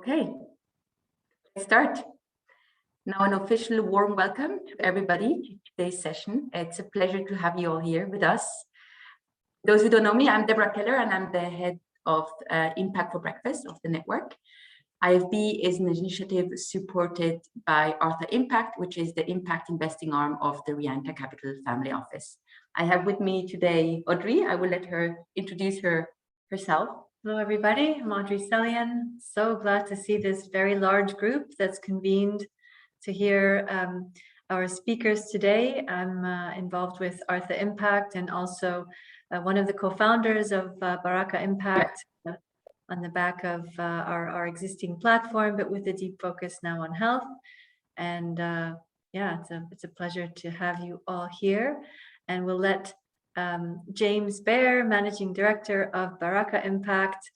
Okay, let's start. Now an official warm welcome to everybody to today's session. It's a pleasure to have you all here with us. Those who don't know me, I'm Deborah Keller and I'm the head of Impact for Breakfast of the network. IFB is an initiative supported by Baraka Impact, which is the impact investing arm of the Rianta Capital Family Office. I have with me today Audrey. I will let her introduce herself. Hello, everybody. I'm Audrey Sellian. So glad to see this very large group that's convened to hear our speakers today. I'm involved with Baraka Impact and also one of the co-founders of Baraka Impact on the back of our existing platform, but with a deep focus now on health. And yeah, it's a pleasure to have you all here. And we'll let James Baer, Managing Director of Baraka Impact,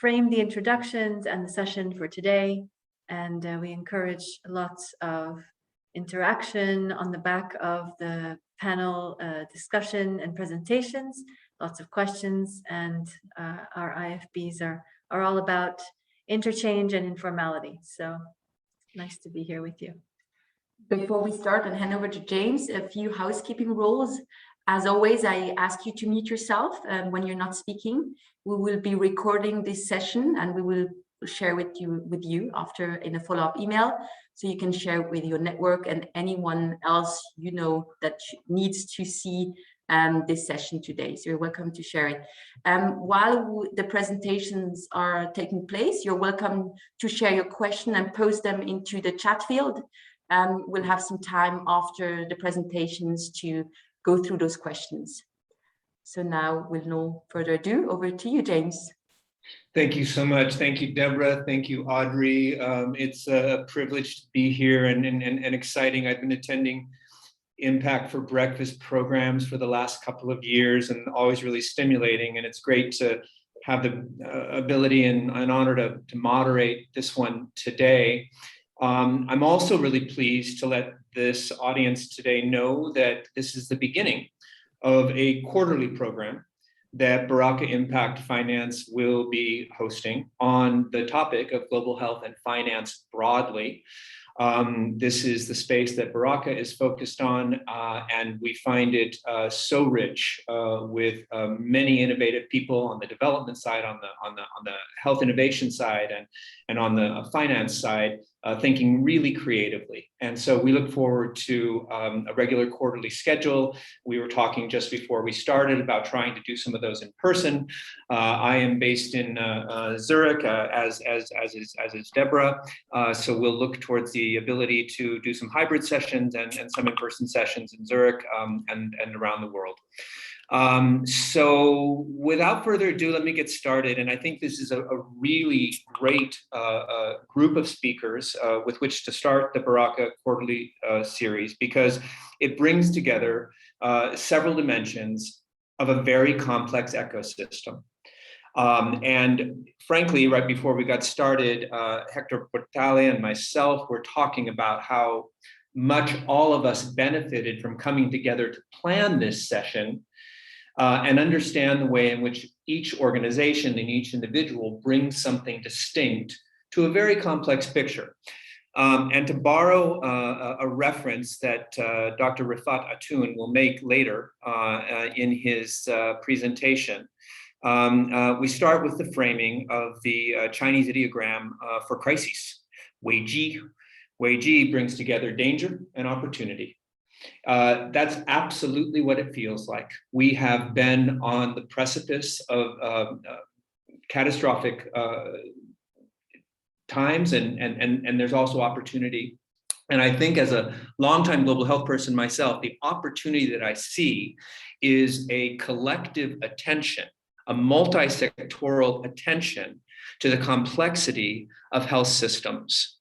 frame the introductions and the session for today. And we encourage lots of interaction on the back of the panel discussion and presentations, lots of questions, and our IFBs are all about interchange and informality. So nice to be here with you. Before we start and hand over to James, a few housekeeping rules. As always, I ask you to mute yourself when you're not speaking. We will be recording this session and we will share with you after in a follow-up email, so you can share it with your network and anyone else you know that needs to see this session today. So you're welcome to share it. While the presentations are taking place, you're welcome to share your question and post them into the chat field. We'll have some time after the presentations to go through those questions. So now, with no further ado, over to you, James. Thank you so much. Thank you, Deborah. Thank you, Audrey. It's a privilege to be here and exciting. I've been attending Impact for Breakfast programs for the last couple of years and always really stimulating. And it's great to have the ability and an honor to moderate this one today. I'm also really pleased to let this audience today know that this is the beginning of a quarterly program that Baraka Impact Finance will be hosting on the topic of global health and finance broadly. This is the space that Baraka is focused on, and we find it so rich with many innovative people on the development side, on the health innovation side, and on the finance side, thinking really creatively. And so we look forward to a regular quarterly schedule. We were talking just before we started about trying to do some of those in person. I am based in Zurich, as is Deborah. So we'll look towards the ability to do some hybrid sessions and some in-person sessions in Zurich and around the world. So without further ado, let me get started. And I think this is a really great group of speakers with which to start the Baraka quarterly series, because it brings together several dimensions of a very complex ecosystem. And frankly, right before we got started, Hector Portale and myself were talking about how much all of us benefited from coming together to plan this session and understand the way in which each organization and each individual brings something distinct to a very complex picture. And to borrow a reference that Dr. Rifat Atun will make later in his presentation, we start with the framing of the Chinese ideogram for crises. Weiji. Weiji brings together danger and opportunity. That's absolutely what it feels like. We have been on the precipice of catastrophic times, and there's also opportunity. And I think as a longtime global health person myself, the opportunity that I see is a collective attention, a multi-sectoral attention to the complexity of health systems.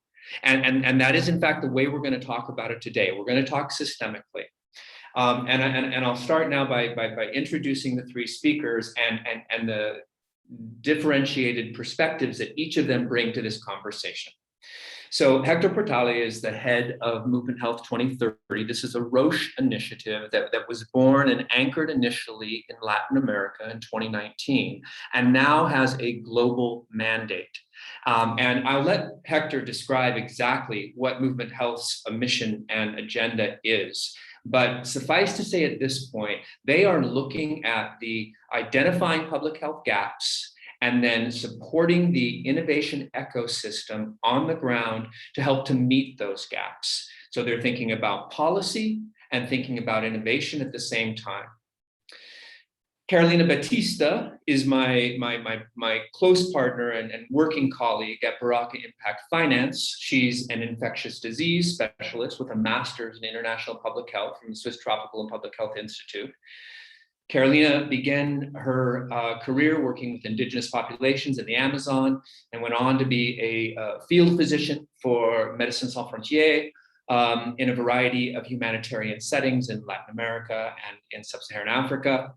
And that is, in fact, the way we're going to talk about it today. We're going to talk systemically. And I'll start now by introducing the three speakers and the differentiated perspectives that each of them bring to this conversation. So Hector Portale is the head of Movement Health 2030. This is a Roche initiative that was born and anchored initially in Latin America in 2019, and now has a global mandate. And I'll let Hector describe exactly what Movement Health's mission and agenda is. But suffice to say at this point, they are looking at the identifying public health gaps and then supporting the innovation ecosystem on the ground to help to meet those gaps. So they're thinking about policy and thinking about innovation at the same time. Carolina Batista is my close partner and working colleague at Baraka Impact Finance. She's an infectious disease specialist with a master's in international public health from the Swiss Tropical and Public Health Institute. Carolina began her career working with indigenous populations in the Amazon and went on to be a field physician for Médecins Sans Frontières in a variety of humanitarian settings in Latin America and in Sub-Saharan Africa.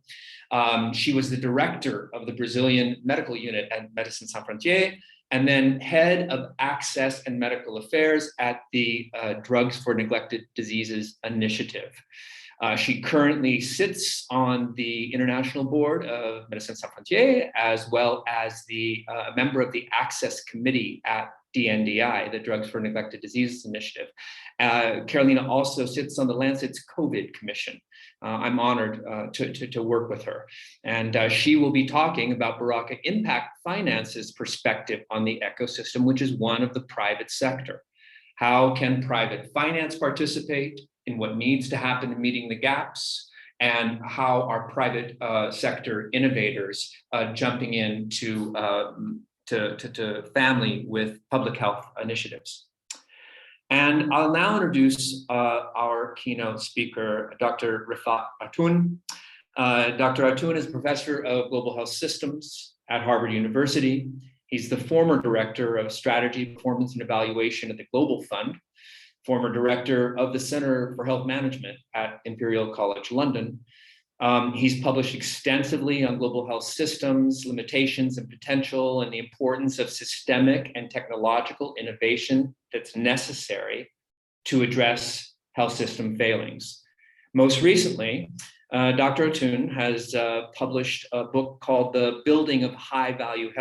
She was the director of the Brazilian medical unit at Médecins Sans Frontières, and then head of access and medical affairs at the Drugs for Neglected Diseases Initiative. She currently sits on the international board of Médecins Sans Frontières, as well as a member of the access committee at DNDI, the Drugs for Neglected Diseases Initiative. Carolina also sits on the Lancet's COVID Commission. I'm honored to work with her. And she will be talking about Baraka Impact Finance's perspective on the ecosystem, which is one of the private sector. How can private finance participate in what needs to happen in meeting the gaps, and how are private sector innovators jumping in to family with public health initiatives. And I'll now introduce our keynote speaker, Dr. Rifat Atoun. Dr. Atoun is professor of global health systems at Harvard University. He's the former director of strategy, performance, and evaluation at the Global Fund, former director of the Center for Health Management at Imperial College London. He's published extensively on global health systems, limitations and potential, and the importance of systemic and technological innovation that's necessary to address health system failings. Most recently, Dr. Atoun has published a book called The Building of High-Value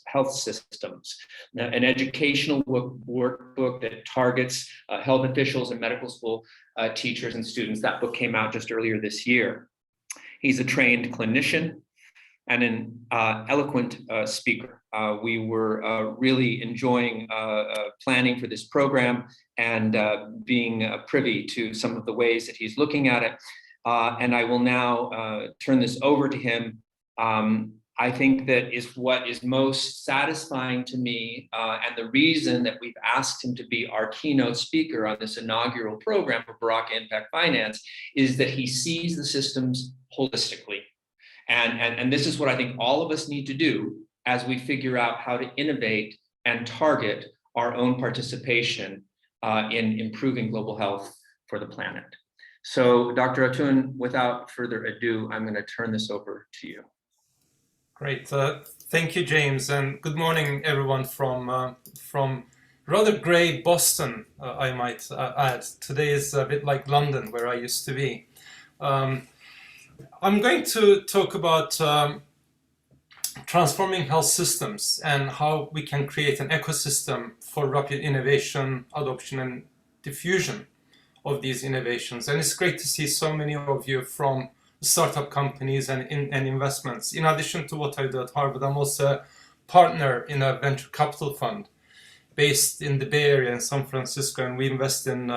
Health Systems, an educational workbook that targets health officials and medical school teachers and students. That book came out just earlier this year. He's a trained clinician and an eloquent speaker. We were really enjoying planning for this program and being privy to some of the ways that he's looking at it. And I will now turn this over to him. I think that is what is most satisfying to me, and the reason that we've asked him to be our keynote speaker on this inaugural program for Baraka Impact Finance, is that he sees the systems holistically. And this is what I think all of us need to do as we figure out how to innovate and target our own participation in improving global health for the planet. So Dr. Atoun, without further ado, I'm going to turn this over to you. Great. Thank you, James, and good morning, everyone from rather grey Boston, I might add. Today is a bit like London, where I used to be. I'm going to talk about transforming health systems and how we can create an ecosystem for rapid innovation, adoption, and diffusion of these innovations. And it's great to see so many of you from startup companies and investments. In addition to what I do at Harvard, I'm also a partner in a venture capital fund based in the Bay Area in San Francisco, and we invest in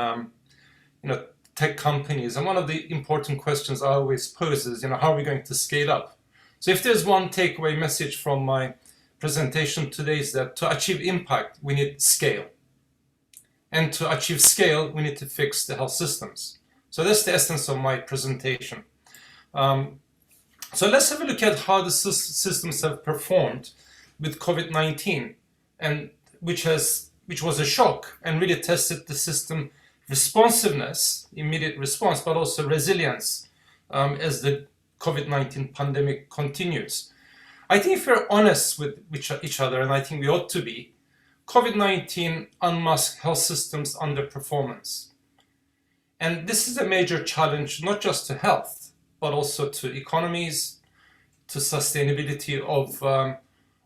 tech companies. And one of the important questions I always pose is, how are we going to scale up? So if there's one takeaway message from my presentation today, is that to achieve impact, we need scale. And to achieve scale, we need to fix the health systems. So that's the essence of my presentation. So let's have a look at how the systems have performed with COVID-19, and which was a shock and really tested the system responsiveness, immediate response, but also resilience as the COVID-19 pandemic continues. I think if we're honest with each other, and I think we ought to be, COVID-19 unmasked health systems underperformance. And this is a major challenge, not just to health, but also to economies, to sustainability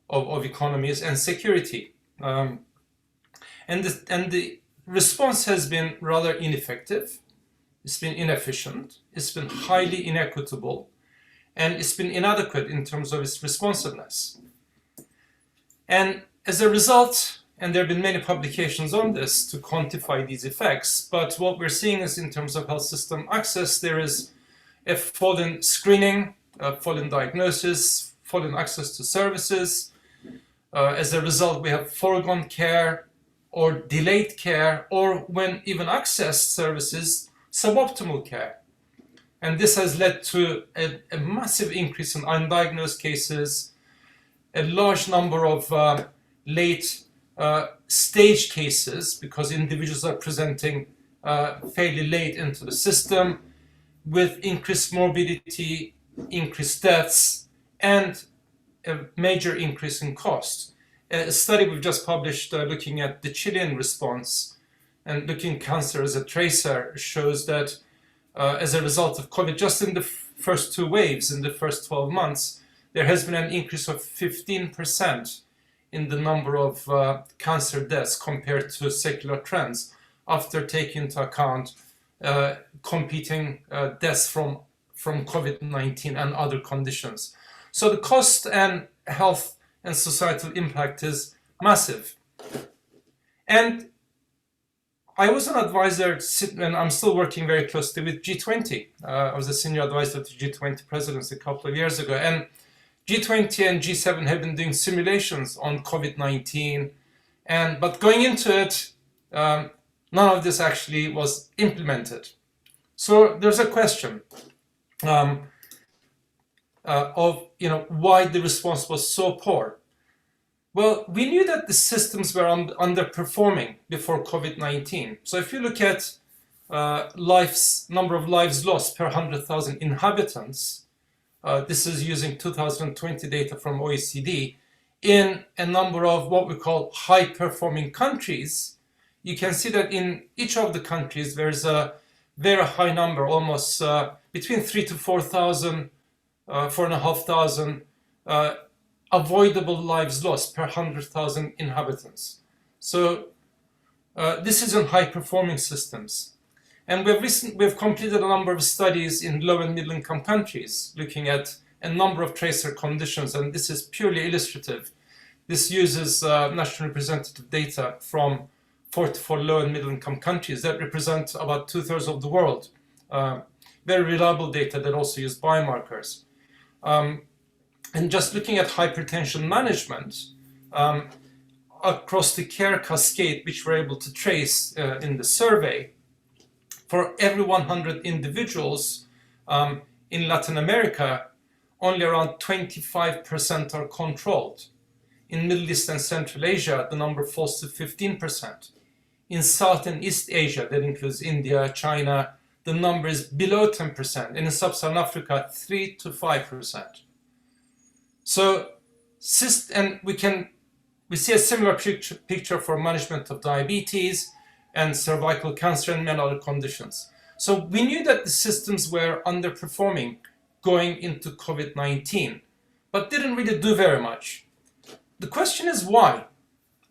of economies and security. And the response has been rather ineffective. It's been inefficient. It's been highly inequitable. And it's been inadequate in terms of its responsiveness. And as a result, and there have been many publications on this to quantify these effects, but what we're seeing is in terms of health system access, there is a fall in screening, a fall in diagnosis, fall in access to services. As a result, we have foregone care or delayed care, or when even accessed services, suboptimal care. And this has led to a massive increase in undiagnosed cases, a large number of late stage cases, because individuals are presenting fairly late into the system, with increased morbidity, increased deaths, and a major increase in cost. A study we've just published looking at the Chilean response and looking at cancer as a tracer shows that as a result of COVID, just in the first two waves, in the first 12 months, there has been an increase of 15% in the number of cancer deaths compared to secular trends, after taking into account competing deaths from COVID-19 and other conditions. So the cost and health and societal impact is massive. And I was an advisor, and I'm still working very closely with G20. I was a senior advisor to G20 presidents a couple of years ago. And G20 and G7 have been doing simulations on COVID-19. But going into it, none of this actually was implemented. So there's a question of why the response was so poor. Well, we knew that the systems were underperforming before COVID-19. So if you look at number of lives lost per 100,000 inhabitants, this is using 2020 data from OECD, in a number of what we call high-performing countries, you can see that in each of the countries there's a very high number, almost between 3,000 to 4,000, 4,500 avoidable lives lost per 100,000 inhabitants. So this is in high-performing systems. And we've completed a number of studies in low and middle income countries looking at a number of tracer conditions, and this is purely illustrative. This uses national representative data from 44 low and middle income countries that represent about 2/3 of the world. Very reliable data that also use biomarkers. And just looking at hypertension management across the care cascade, which we're able to trace in the survey, for every 100 individuals in Latin America, only around 25% are controlled. In Middle East and Central Asia, the number falls to 15%. In South and East Asia, that includes India, China, the number is below 10%. And in Sub-Saharan Africa, 3 to 5%. So syst, and we see a similar picture for management of diabetes and cervical cancer and many other conditions. So we knew that the systems were underperforming going into COVID-19, but didn't really do very much. The question is why?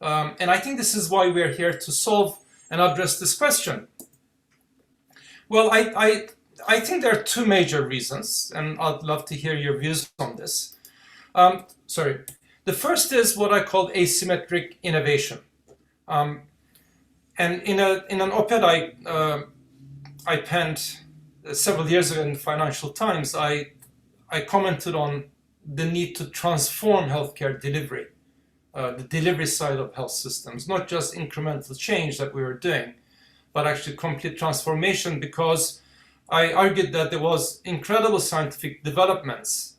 And I think this is why we're here to solve and address this question. Well, I think there are two major reasons, and I'd love to hear your views on this. The first is what I call asymmetric innovation. And in an op-ed I penned several years ago in the Financial Times, I commented on the need to transform healthcare delivery, the delivery side of health systems, not just incremental change that we were doing, but actually complete transformation, because I argued that there was incredible scientific developments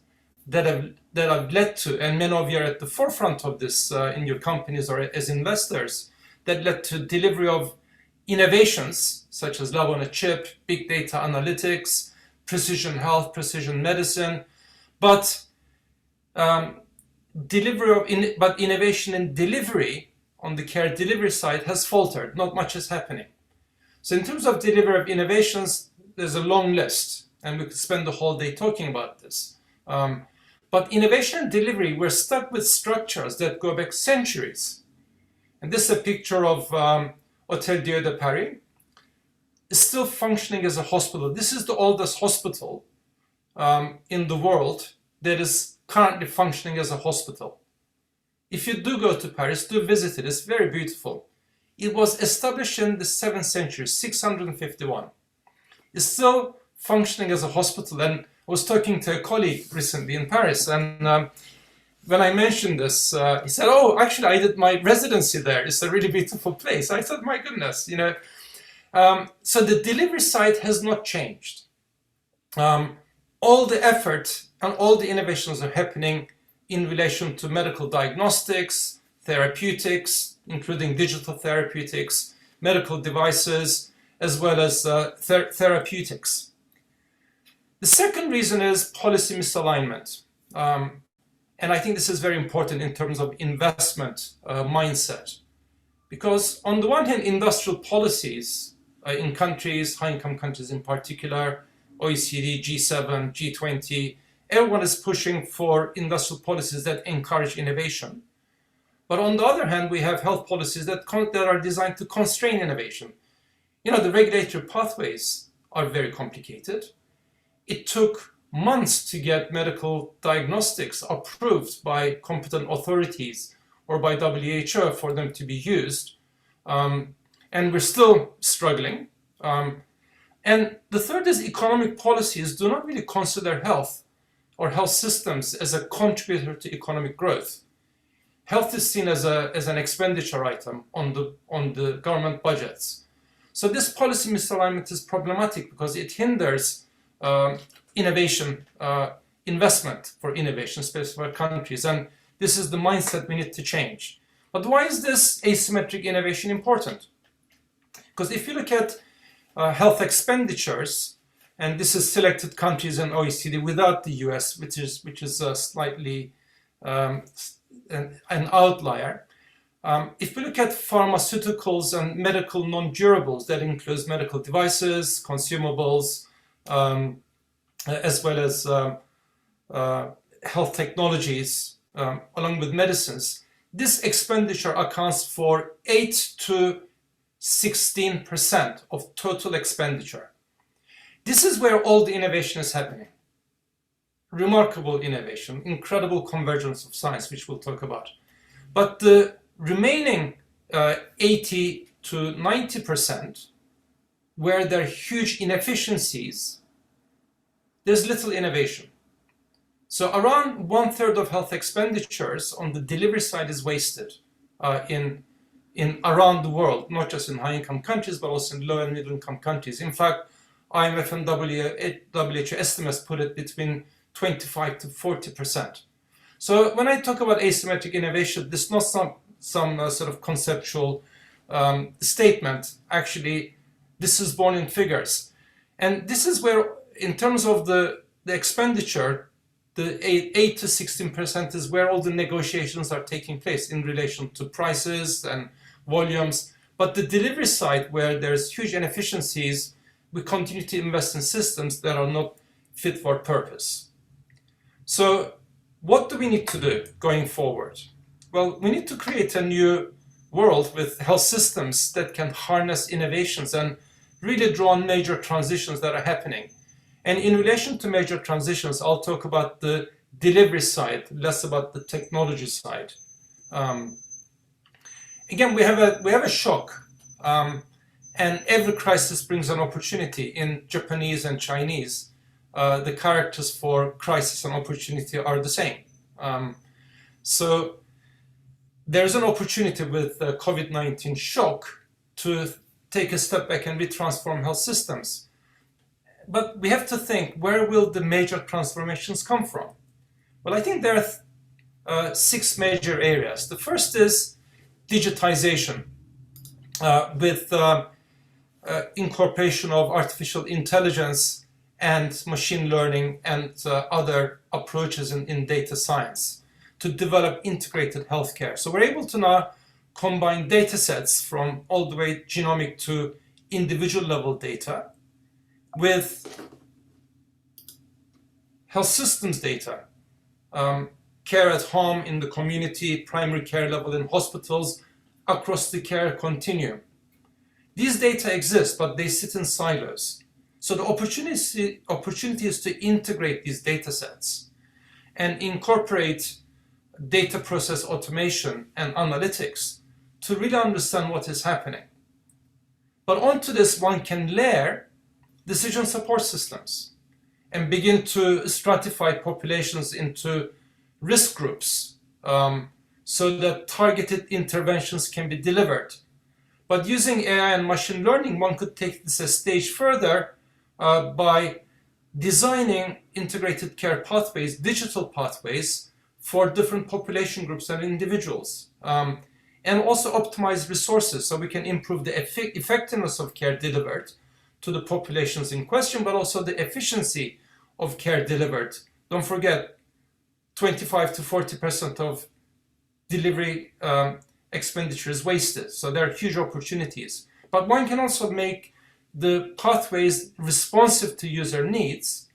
that have led to, and many of you are at the forefront of this in your companies or as investors, that led to delivery of innovations such as lab on a chip, big data analytics, precision health, precision medicine, but innovation in delivery on the care delivery side has faltered. Not much is happening. So in terms of delivery of innovations, there's a long list, and we could spend the whole day talking about this. But innovation and delivery, we're stuck with structures that go back centuries. And this is a picture of Hôtel Dieu de Paris. It's still functioning as a hospital. This is the oldest hospital in the world that is currently functioning as a hospital. If you do go to Paris, do visit it. It's very beautiful. It was established in the 7th century, 651. It's still functioning as a hospital. And I was talking to a colleague recently in Paris, and when I mentioned this, he said, "Oh, actually, I did my residency there. It's a really beautiful place." I thought, my goodness, you know. So the delivery side has not changed. All the effort and all the innovations are happening in relation to medical diagnostics, therapeutics, including digital therapeutics, medical devices, as well as therapeutics. The second reason is policy misalignment. And I think this is very important in terms of investment mindset. Because on the one hand, industrial policies in countries, high-income countries in particular, OECD, G7, G20, everyone is pushing for industrial policies that encourage innovation. But on the other hand, we have health policies that are designed to constrain innovation. You know, the regulatory pathways are very complicated. It took months to get medical diagnostics approved by competent authorities or by WHO for them to be used. And we're still struggling. And the third is economic policies do not really consider health or health systems as a contributor to economic growth. Health is seen as an expenditure item on the government budgets. So this policy misalignment is problematic because it hinders innovation, investment for innovation, especially for countries. And this is the mindset we need to change. But why is this asymmetric innovation important? Because if you look at health expenditures, and this is selected countries in OECD without the US, which is slightly an outlier. If we look at pharmaceuticals and medical non-durables, that includes medical devices, consumables, as well as health technologies, along with medicines, this expenditure accounts for 8 to 16% of total expenditure. This is where all the innovation is happening. Remarkable innovation, incredible convergence of science, which we'll talk about. But the remaining 80 to 90%, where there are huge inefficiencies, there's little innovation. So around 1/3 of health expenditures on the delivery side is wasted in around the world, not just in high-income countries, but also in low and middle-income countries. In fact, IMF and WHO estimates put it between 25 to 40%. So when I talk about asymmetric innovation, this is not some sort of conceptual statement. Actually, this is born in figures. And this is where, in terms of the expenditure, the 8 to 16% is where all the negotiations are taking place in relation to prices and volumes. But the delivery side, where there's huge inefficiencies, we continue to invest in systems that are not fit for purpose. So what do we need to do going forward? Well, we need to create a new world with health systems that can harness innovations and really draw on major transitions that are happening. And in relation to major transitions, I'll talk about the delivery side, less about the technology side. Again, we have a shock, and every crisis brings an opportunity. In Japanese and Chinese, the characters for crisis and opportunity are the same. So there's an opportunity with the COVID-19 shock to take a step back and retransform health systems. But we have to think, where will the major transformations come from? Well, I think there are 6 major areas. The first is digitization, with incorporation of artificial intelligence and machine learning and other approaches in data science to develop integrated healthcare. So we're able to now combine data sets from all the way genomic to individual level data with health systems data, care at home, in the community, primary care level in hospitals, across the care continuum. These data exist, but they sit in silos. So the opportunity is to integrate these data sets and incorporate data process automation and analytics to really understand what is happening. But onto this, one can layer decision support systems and begin to stratify populations into risk groups so that targeted interventions can be delivered. But using AI and machine learning, one could take this a stage further by designing integrated care pathways, digital pathways for different population groups and individuals. And also optimize resources so we can improve the effectiveness of care delivered to the populations in question, but also the efficiency of care delivered. Don't forget, 25 to 40% of delivery expenditure is wasted. So there are huge opportunities. But one can also make the pathways responsive to user needs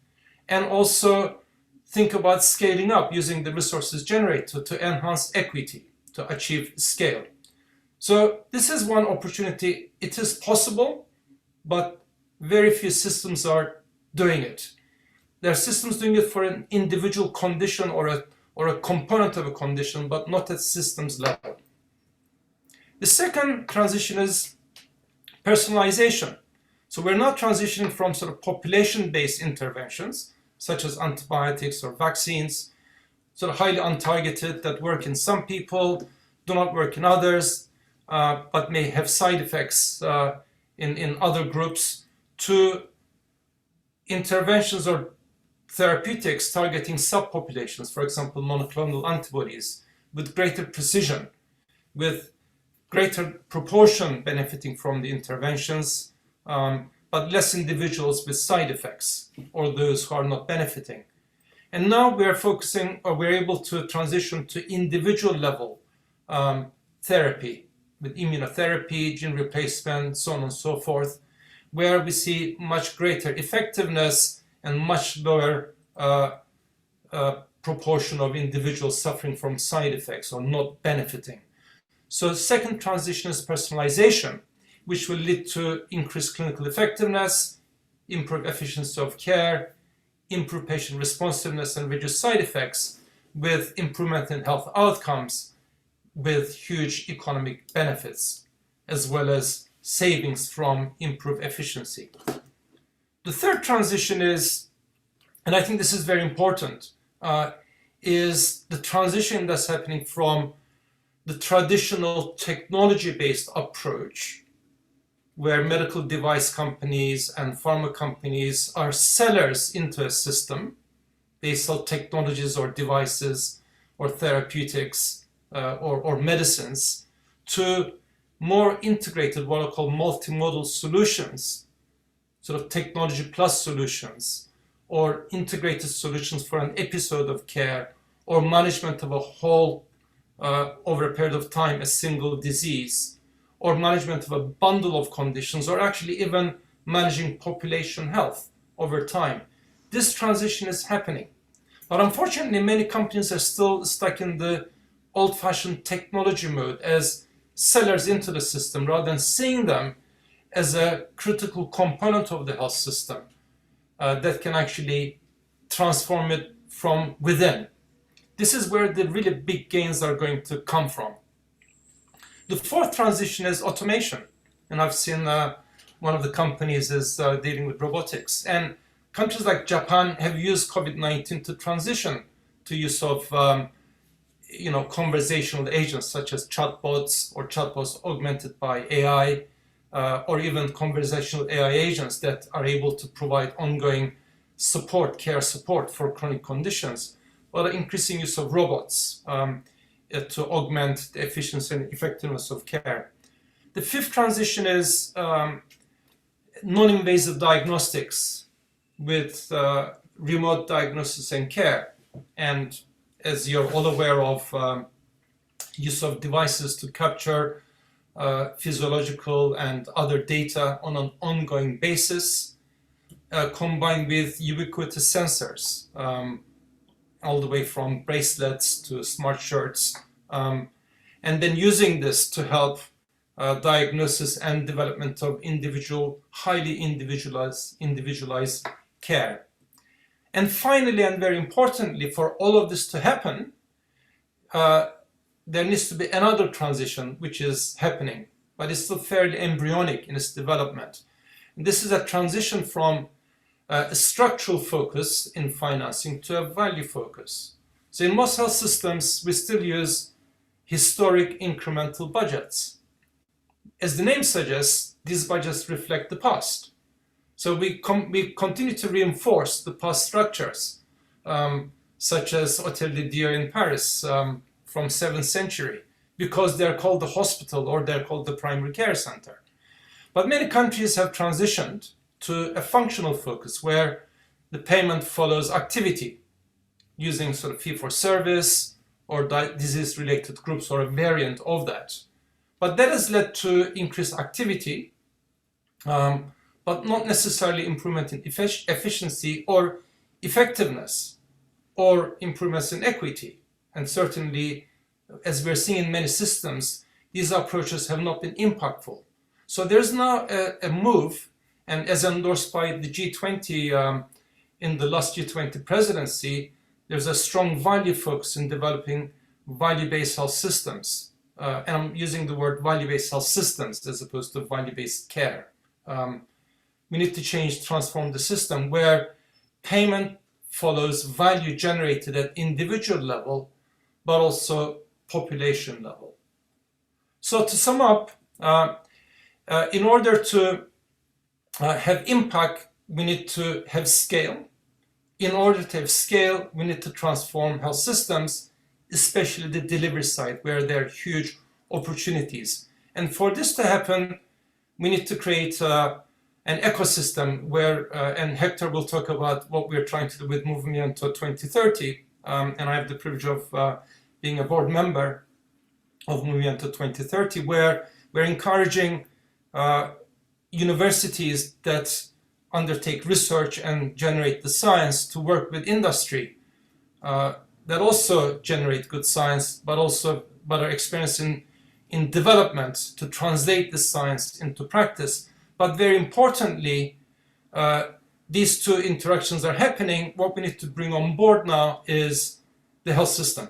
and also think about scaling up using the resources generated to enhance equity, to achieve scale. So this is one opportunity. It is possible, but very few systems are doing it. There are systems doing it for an individual condition or a component of a condition, but not at systems level. The second transition is personalization. So we're not transitioning from sort of population-based interventions, such as antibiotics or vaccines, sort of highly untargeted that work in some people, do not work in others, but may have side effects in other groups, to interventions or therapeutics targeting subpopulations, for example, monoclonal antibodies, with greater precision, with greater proportion benefiting from the interventions, but less individuals with side effects or those who are not benefiting. And now we're focusing, or we're able to transition to individual level therapy with immunotherapy, gene replacement, so on and so forth, where we see much greater effectiveness and much lower proportion of individuals suffering from side effects or not benefiting. So the second transition is personalization, which will lead to increased clinical effectiveness, improved efficiency of care, improved patient responsiveness and reduced side effects, with improvement in health outcomes, with huge economic benefits, as well as savings from improved efficiency. The third transition is, and I think this is very important, is the transition that's happening from the traditional technology-based approach, where medical device companies and pharma companies are sellers into a system. They sell technologies or devices or therapeutics or medicines, to more integrated, what I call multimodal solutions, sort of technology plus solutions, or integrated solutions for an episode of care, or management of a whole, over a period of time, a single disease, or management of a bundle of conditions, or actually even managing population health over time. This transition is happening. But unfortunately, many companies are still stuck in the old-fashioned technology mode as sellers into the system, rather than seeing them as a critical component of the health system that can actually transform it from within. This is where the really big gains are going to come from. The fourth transition is automation. And I've seen one of the companies is dealing with robotics. And countries like Japan have used COVID-19 to transition to use of conversational agents such as chatbots, or chatbots augmented by AI, or even conversational AI agents that are able to provide ongoing support, care support for chronic conditions, or increasing use of robots to augment the efficiency and effectiveness of care. The fifth transition is non-invasive diagnostics with remote diagnosis and care. And as you're all aware of, use of devices to capture physiological and other data on an ongoing basis, combined with ubiquitous sensors, all the way from bracelets to smart shirts, and then using this to help diagnosis and development of highly individualized care. And finally, and very importantly, for all of this to happen, there needs to be another transition which is happening, but it's still fairly embryonic in its development. And this is a transition from a structural focus in financing to a value focus. So in most health systems, we still use historic incremental budgets. As the name suggests, these budgets reflect the past. So we continue to reinforce the past structures, such as Hôtel de Dieu in Paris from 7th century, because they're called the hospital or they're called the primary care center. But many countries have transitioned to a functional focus where the payment follows activity, using sort of fee-for-service or disease-related groups or a variant of that. But that has led to increased activity, but not necessarily improvement in efficiency or effectiveness or improvements in equity. And certainly, as we're seeing in many systems, these approaches have not been impactful. So there's now a move, and as endorsed by the G20 in the last G20 presidency, there's a strong value focus in developing value-based health systems. And I'm using the word value-based health systems as opposed to value-based care. We need to transform the system where payment follows value generated at individual level, but also population level. So to sum up, in order to have impact, we need to have scale. In order to have scale, we need to transform health systems, especially the delivery side, where there are huge opportunities. And for this to happen, we need to create an ecosystem where, and Hector will talk about what we're trying to do with Movimiento 2030, and I have the privilege of being a board member of Movimiento 2030, where we're encouraging universities that undertake research and generate the science to work with industry that also generate good science, but are experienced in development to translate the science into practice. But very importantly, these two interactions are happening. What we need to bring on board now is the health system,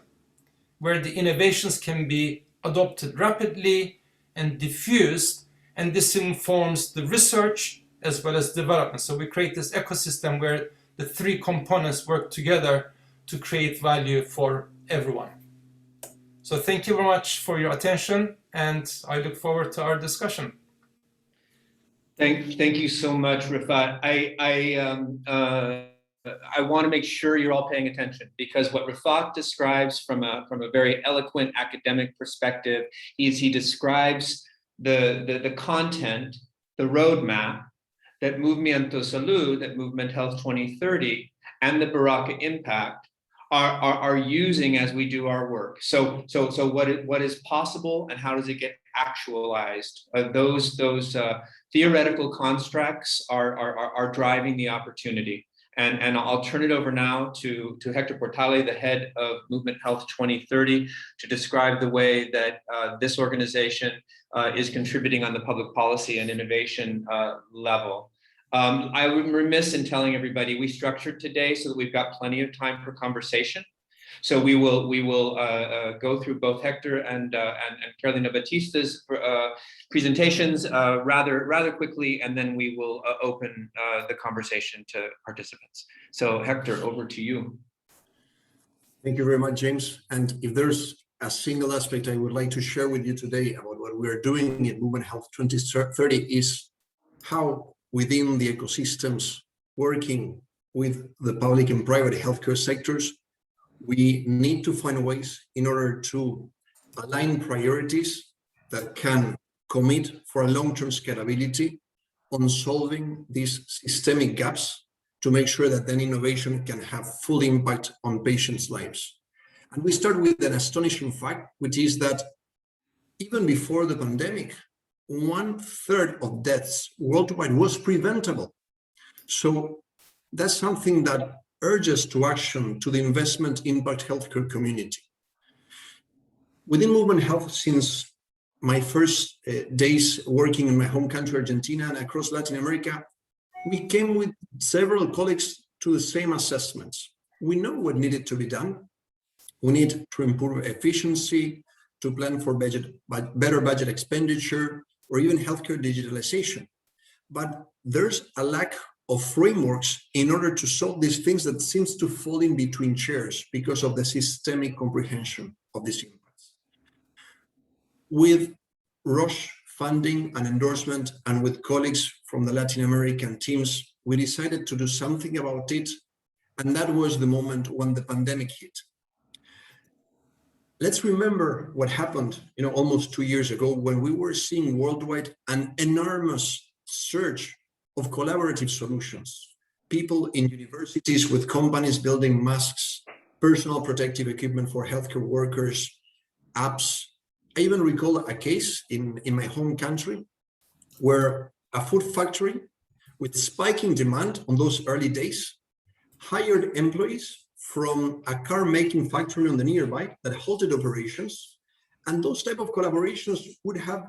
where the innovations can be adopted rapidly and diffused, and this informs the research as well as development. So we create this ecosystem where the three components work together to create value for everyone. So thank you very much for your attention, and I look forward to our discussion. Thank you so much, Rifat. I want to make sure you're all paying attention, because what Rifat describes from a very eloquent academic perspective is he describes the content, the roadmap that Movimiento Salud, that Movement Health 2030, and the Baraka Impact are using as we do our work. So what is possible and how does it get actualized? Those theoretical constructs are driving the opportunity. And I'll turn it over now to Hector Portale, the head of Movement Health 2030, to describe the way that this organization is contributing on the public policy and innovation level. I was remiss in telling everybody we structured today so that we've got plenty of time for conversation. So we will go through both Hector and Carolina Batista's presentations rather quickly, and then we will open the conversation to participants. So Hector, over to you. Thank you very much, James. And if there's a single aspect I would like to share with you today about what we're doing in Movement Health 2030 is how within the ecosystems working with the public and private healthcare sectors, we need to find ways in order to align priorities that can commit for a long-term scalability on solving these systemic gaps to make sure that then innovation can have full impact on patients' lives. And we start with an astonishing fact, which is that even before the pandemic, 1/3 of deaths worldwide was preventable. So that's something that urges to action to the investment impact healthcare community. Within Movement Health, since my first days working in my home country, Argentina, and across Latin America, we came with several colleagues to the same assessments. We know what needed to be done. We need to improve efficiency, to plan for better budget expenditure, or even healthcare digitalization. But there's a lack of frameworks in order to solve these things that seems to fall in between chairs because of the systemic comprehension of these impacts. With Roche funding and endorsement, and with colleagues from the Latin American teams, we decided to do something about it, and that was the moment when the pandemic hit. Let's remember what happened, almost 2 years ago, when we were seeing worldwide an enormous surge of collaborative solutions. People in universities with companies building masks, personal protective equipment for healthcare workers, apps. I even recall a case in my home country where a food factory with spiking demand on those early days hired employees from a car making factory on the nearby that halted operations. And those type of collaborations would have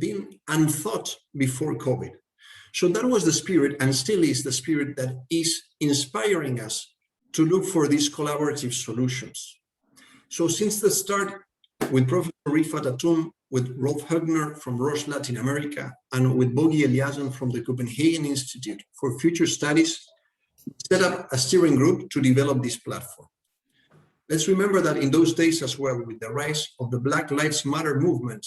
been unthought before COVID. So that was the spirit, and still is the spirit, that is inspiring us to look for these collaborative solutions. So since the start, with Professor Rifat Atum, with Rolf Högner from Roche Latin America, and with Bogi Eliasson from the Copenhagen Institute for Future Studies, set up a steering group to develop this platform. Let's remember that in those days as well, with the rise of the Black Lives Matter movement,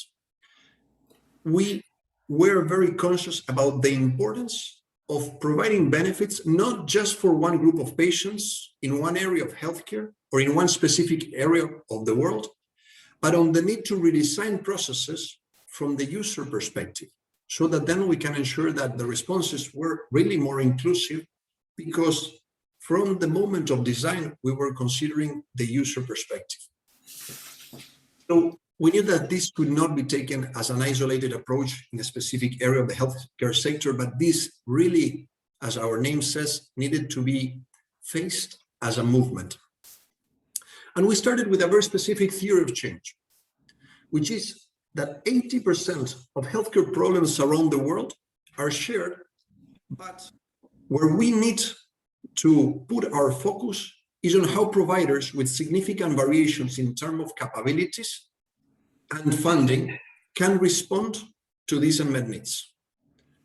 we were very conscious about the importance of providing benefits, not just for one group of patients in one area of healthcare or in one specific area of the world, but on the need to redesign processes from the user perspective, so that then we can ensure that the responses were really more inclusive, because from the moment of design, we were considering the user perspective. So we knew that this could not be taken as an isolated approach in a specific area of the healthcare sector, but this really, as our name says, needed to be faced as a movement. And we started with a very specific theory of change, which is that 80% of healthcare problems around the world are shared, but where we need to put our focus is on how providers with significant variations in terms of capabilities and funding can respond to these unmet needs.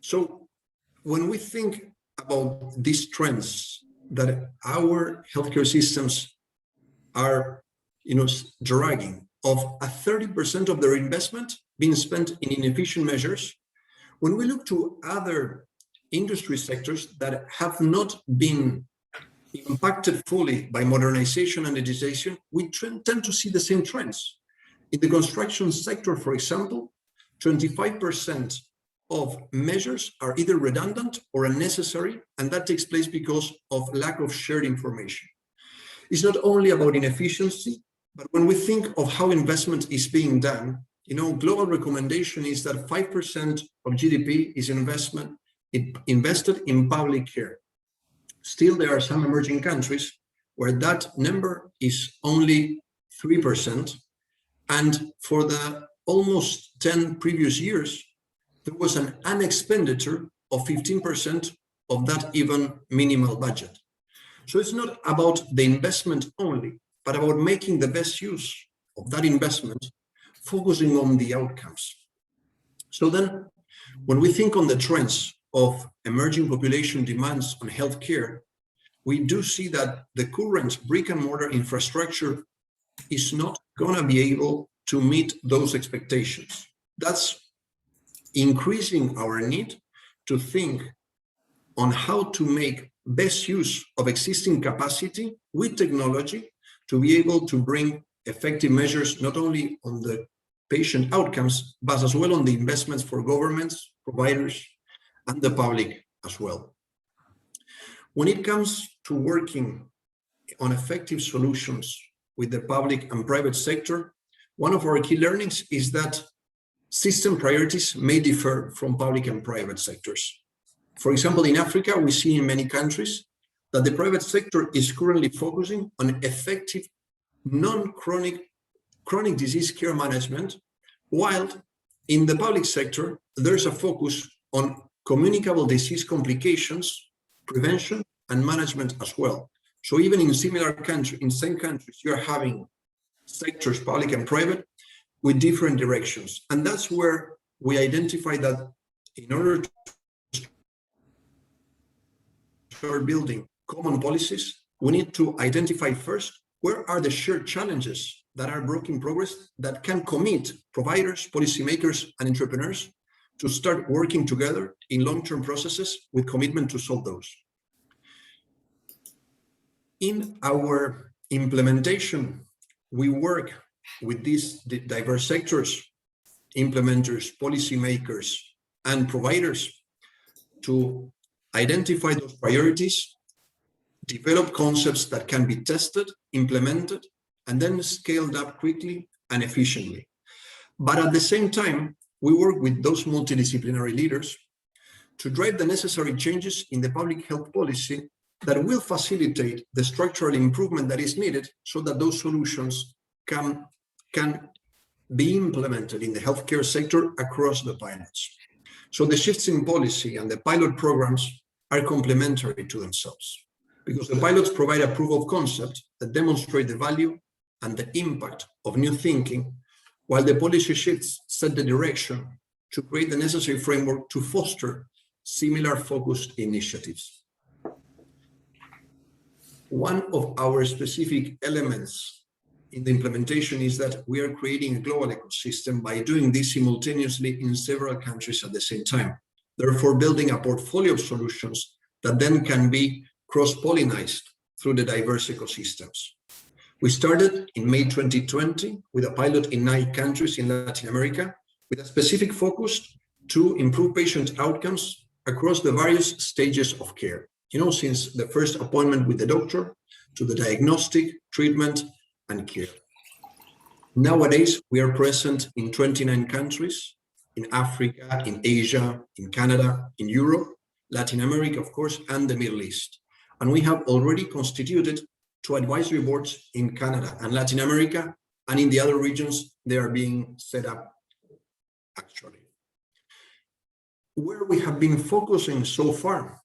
So when we think about these trends that our healthcare systems are dragging, of a 30% of their investment being spent in inefficient measures, when we look to other industry sectors that have not been impacted fully by modernization and digitization, we tend to see the same trends. In the construction sector, for example, 25% of measures are either redundant or unnecessary, and that takes place because of lack of shared information. It's not only about inefficiency, but when we think of how investment is being done, global recommendation is that 5% of GDP is invested in public care. Still, there are some emerging countries where that number is only 3%. And for the almost 10 previous years, there was an unexpenditure of 15% of that even minimal budget. So it's not about the investment only, but about making the best use of that investment, focusing on the outcomes. So then, when we think on the trends of emerging population demands on healthcare, we do see that the current brick and mortar infrastructure is not going to be able to meet those expectations. That's increasing our need to think on how to make best use of existing capacity with technology to be able to bring effective measures, not only on the patient outcomes, but as well on the investments for governments, providers, and the public as well. When it comes to working on effective solutions, with the public and private sector, one of our key learnings is that system priorities may differ from public and private sectors. For example, in Africa, we see in many countries that the private sector is currently focusing on effective chronic disease care management, while in the public sector, there's a focus on communicable disease complications, prevention, and management as well. So even in similar countries, in same countries, you're having sectors, public and private, with different directions. And that's where we identify that in order to start building common policies, we need to identify first, where are the shared challenges that are work in progress that can commit providers, policymakers, and entrepreneurs to start working together in long-term processes with commitment to solve those. In our implementation, we work with these diverse sectors, implementers, policymakers, and providers to identify those priorities, develop concepts that can be tested, implemented, and then scaled up quickly and efficiently. But at the same time, we work with those multidisciplinary leaders to drive the necessary changes in the public health policy that will facilitate the structural improvement that is needed so that those solutions can be implemented in the healthcare sector across the pilots. So the shifts in policy and the pilot programs are complementary to themselves, because the pilots provide a proof of concept that demonstrate the value and the impact of new thinking, while the policy shifts set the direction to create the necessary framework to foster similar focused initiatives. One of our specific elements in the implementation is that we are creating a global ecosystem by doing this simultaneously in several countries at the same time, therefore building a portfolio of solutions that then can be cross-pollinized through the diverse ecosystems. We started in May 2020 with a pilot in 9 countries in Latin America with a specific focus to improve patient outcomes across the various stages of care. You know, since the first appointment with the doctor to the diagnostic, treatment, and care. Nowadays, we are present in 29 countries, in Africa, in Asia, in Canada, in Europe, Latin America, of course, and the Middle East. And we have already constituted 2 advisory boards in Canada and Latin America, and in the other regions, they are being set up actually. Where we have been focusing so far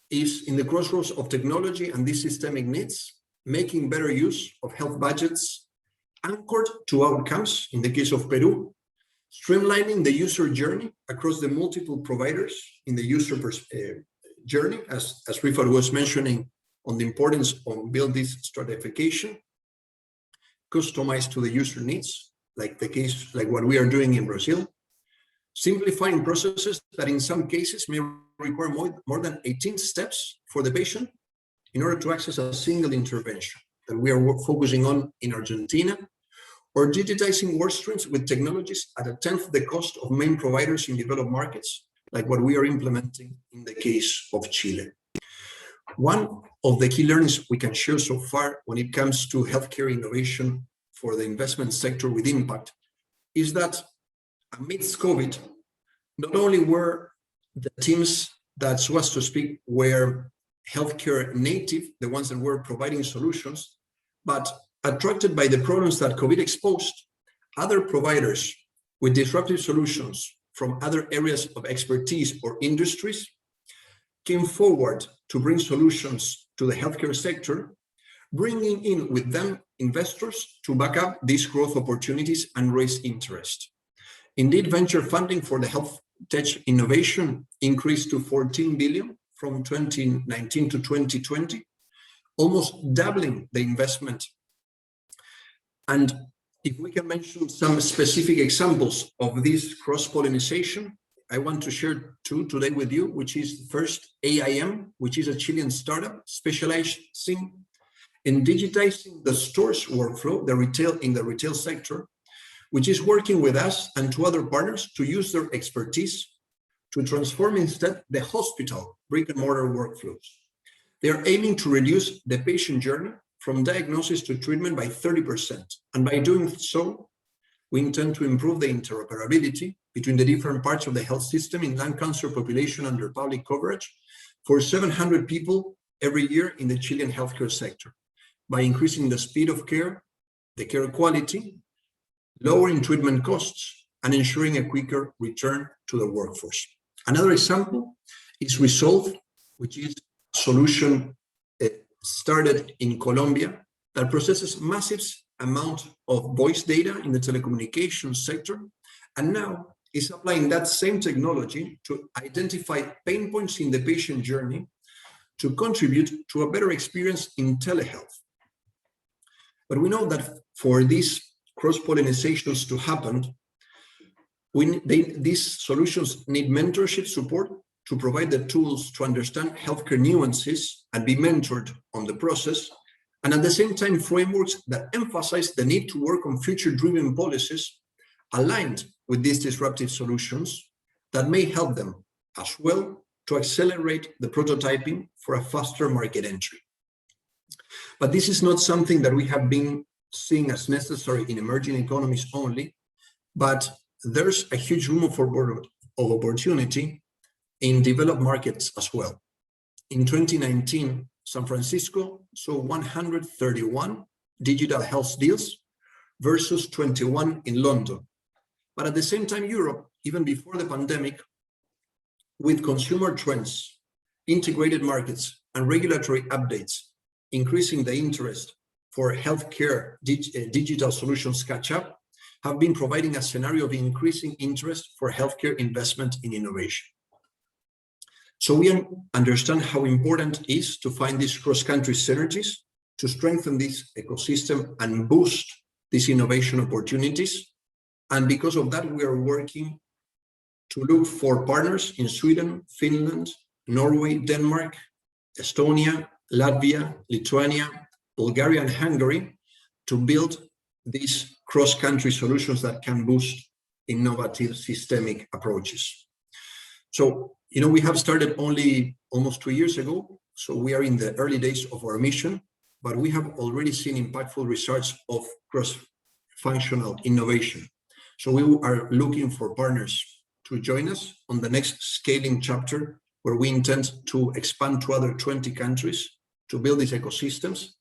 is in the crossroads of technology and these systemic needs, making better use of health budgets anchored to outcomes, in the case of Peru, streamlining the user journey across the multiple providers in the user journey, as Rifat was mentioning, on the importance of build this stratification, customized to the user needs, like what we are doing in Brazil, simplifying processes that in some cases may require more than 18 steps for the patient in order to access a single intervention that we are focusing on in Argentina, or digitizing work streams with technologies at 1/10 the cost of main providers in developed markets, like what we are implementing in the case of Chile. One of the key learnings we can share so far when it comes to healthcare innovation for the investment sector with impact is that amidst COVID, not only were the teams that, so as to speak, were healthcare native, the ones that were providing solutions, but attracted by the problems that COVID exposed, other providers with disruptive solutions from other areas of expertise or industries came forward to bring solutions to the healthcare sector, bringing in with them investors to back up these growth opportunities and raise interest. Indeed, venture funding for the health tech innovation increased to 14 billion from 2019 to 2020, almost doubling the investment. And if we can mention some specific examples of this cross-pollination, I want to share 2 today with you, which is first AIM, which is a Chilean startup specializing in digitizing the stores workflow, in the retail sector, which is working with us and 2 other partners to use their expertise to transform instead the hospital brick-and-mortar workflows. They are aiming to reduce the patient journey from diagnosis to treatment by 30%. And by doing so, we intend to improve the interoperability between the different parts of the health system in lung cancer population under public coverage for 700 people every year in the Chilean healthcare sector, by increasing the speed of care, the care quality, lowering treatment costs, and ensuring a quicker return to the workforce. Another example is Resolve, which is a solution started in Colombia that processes massive amount of voice data in the telecommunications sector, and now is applying that same technology to identify pain points in the patient journey to contribute to a better experience in telehealth. But we know that for these cross-pollinizations to happen, these solutions need mentorship support to provide the tools to understand healthcare nuances and be mentored on the process, and at the same time frameworks that emphasize the need to work on future-driven policies aligned with these disruptive solutions that may help them as well to accelerate the prototyping for a faster market entry. But this is not something that we have been seeing as necessary in emerging economies only, but there's a huge room of opportunity in developed markets as well. In 2019, San Francisco saw 131 digital health deals versus 21 in London. But at the same time, Europe, even before the pandemic, with consumer trends, integrated markets, and regulatory updates, increasing the interest for healthcare digital solutions catch up, have been providing a scenario of increasing interest for healthcare investment in innovation. So we understand how important it is to find these cross-country synergies to strengthen this ecosystem and boost these innovation opportunities. And because of that, we are working to look for partners in Sweden, Finland, Norway, Denmark, Estonia, Latvia, Lithuania, Bulgaria, and Hungary to build these cross-country solutions that can boost innovative systemic approaches. So, we have started only almost 2 years ago, so we are in the early days of our mission, but we have already seen impactful results of cross-functional innovation. So we are looking for partners to join us on the next scaling chapter, where we intend to expand to other 20 countries to build these ecosystems.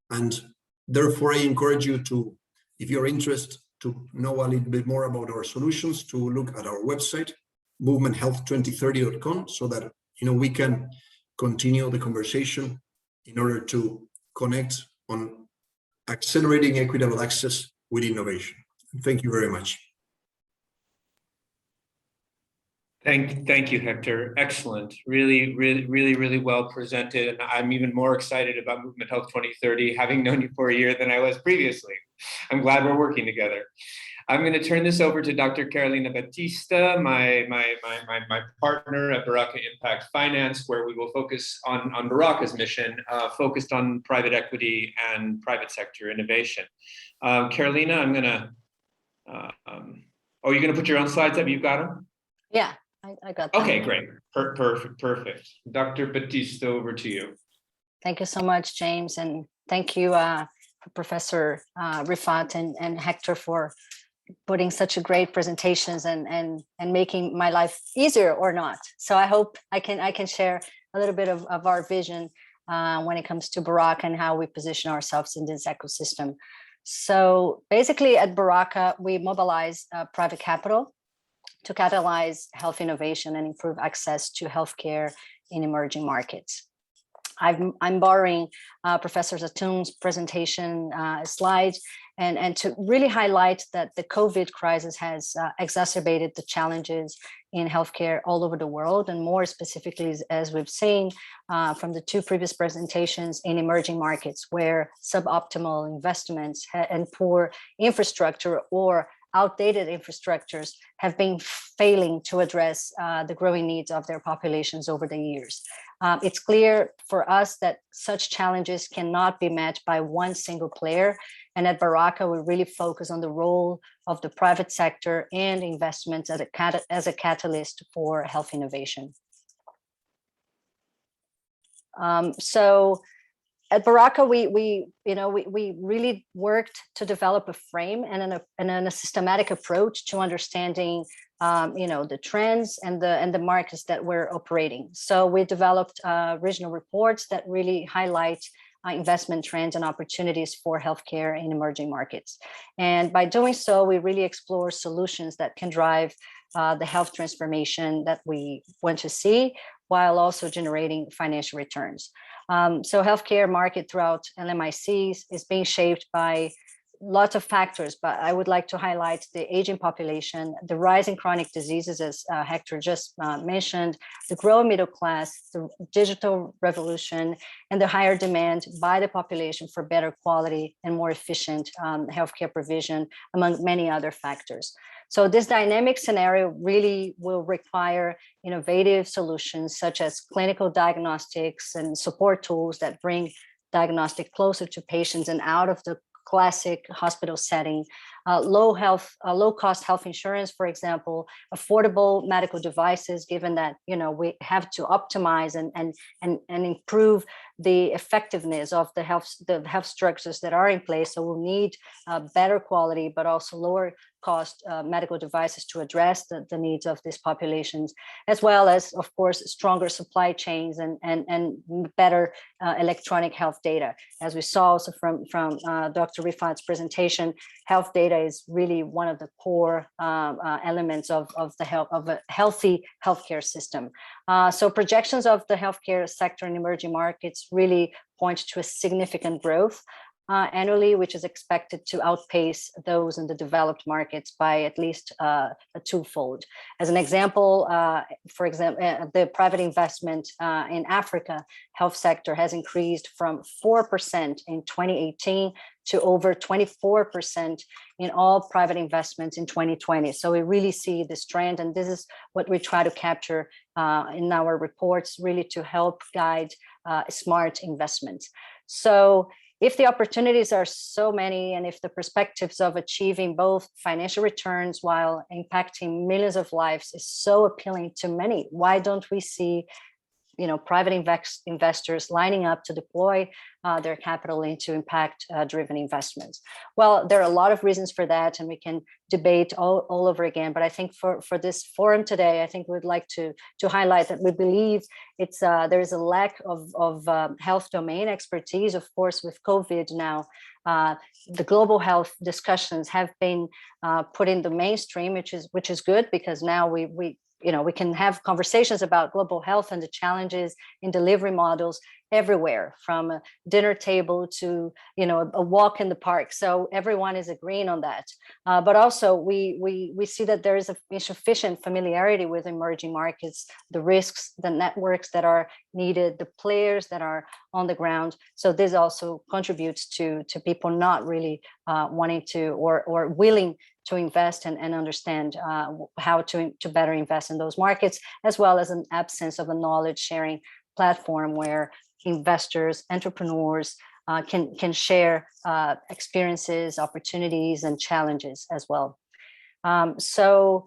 And therefore, I encourage you to, if you're interested to know a little bit more about our solutions, to look at our website, movementhealth2030.com, so that we can continue the conversation in order to connect on accelerating equitable access with innovation. Thank you very much. Thank you, Hector. Excellent. Really well presented. And I'm even more excited about Movement Health 2030, having known you for a year than I was previously. I'm glad we're working together. I'm going to turn this over to Dr. Carolina Batista, my partner at Baraka Impact Finance, where we will focus on Baraka's mission, focused on private equity and private sector innovation. Carolina, I'm going to, are you going to put your own slides up? You've got them? Yeah, I got them. Okay, great. Perfect. Dr. Batista, over to you. Thank you so much, James. And thank you, Professor Rifat and Hector, for putting such a great presentations and making my life easier or not. So I hope I can share a little bit of our vision when it comes to Baraka and how we position ourselves in this ecosystem. So basically at Baraka, we mobilize private capital to catalyze health innovation and improve access to healthcare in emerging markets. I'm borrowing Professor Zatun's presentation slides and to really highlight that the COVID crisis has exacerbated the challenges in healthcare all over the world, and more specifically, as we've seen from the two previous presentations, in emerging markets where suboptimal investments and poor infrastructure or outdated infrastructures have been failing to address the growing needs of their populations over the years. It's clear for us that such challenges cannot be met by one single player. And at Baraka, we really focus on the role of the private sector and investments as a catalyst for health innovation. So at Baraka, we really worked to develop a frame and a systematic approach to understanding the trends and the markets that we're operating. So we developed regional reports that really highlight investment trends and opportunities for healthcare in emerging markets. And by doing so, we really explore solutions that can drive the health transformation that we want to see, while also generating financial returns. So healthcare market throughout LMICs is being shaped by lots of factors, but I would like to highlight the aging population, the rise in chronic diseases, as Hector just mentioned, the growing middle class, the digital revolution, and the higher demand by the population for better quality and more efficient healthcare provision, among many other factors. So this dynamic scenario really will require innovative solutions such as clinical diagnostics and support tools that bring diagnostic closer to patients and out of the classic hospital setting, low-cost health insurance, for example, affordable medical devices, given that we have to optimize and improve the effectiveness of the health structures that are in place. So we'll need better quality, but also lower cost medical devices to address the needs of these populations, as well as, of course, stronger supply chains and better electronic health data. As we saw also from Dr. Rifat's presentation, health data is really one of the core elements of a healthy healthcare system. So projections of the healthcare sector in emerging markets really point to a significant growth annually, which is expected to outpace those in the developed markets by at least a twofold. As an example, for example, the private investment in Africa health sector has increased from 4% in 2018 to over 24% in all private investments in 2020. So we really see this trend, and this is what we try to capture in our reports, really to help guide smart investments. So if the opportunities are so many, and if the perspectives of achieving both financial returns while impacting millions of lives is so appealing to many, why don't we see private investors lining up to deploy their capital into impact-driven investments? Well, there are a lot of reasons for that, and we can debate all over again. But I think for this forum today, I think we'd like to highlight that we believe there is a lack of health domain expertise. Of course, with COVID now, the global health discussions have been put in the mainstream, which is good, because now we can have conversations about global health and the challenges in delivery models everywhere, from a dinner table to a walk in the park. So everyone is agreeing on that. But also we see that there is a insufficient familiarity with emerging markets, the risks, the networks that are needed, the players that are on the ground. So this also contributes to people not really wanting to or willing to invest and understand how to better invest in those markets, as well as an absence of a knowledge sharing platform where investors, entrepreneurs can share experiences, opportunities, and challenges as well. So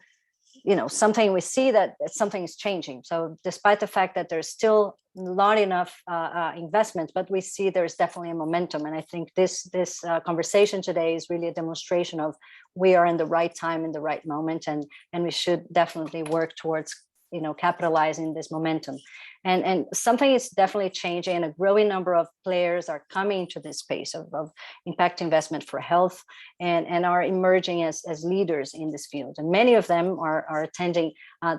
something we see that something is changing. So despite the fact that there's still not enough investment, but we see there's definitely a momentum. And I think this conversation today is really a demonstration of we are in the right time, in the right moment, and we should definitely work towards capitalizing this momentum. And something is definitely changing, and a growing number of players are coming to this space of impact investment for health and are emerging as leaders in this field. And many of them are attending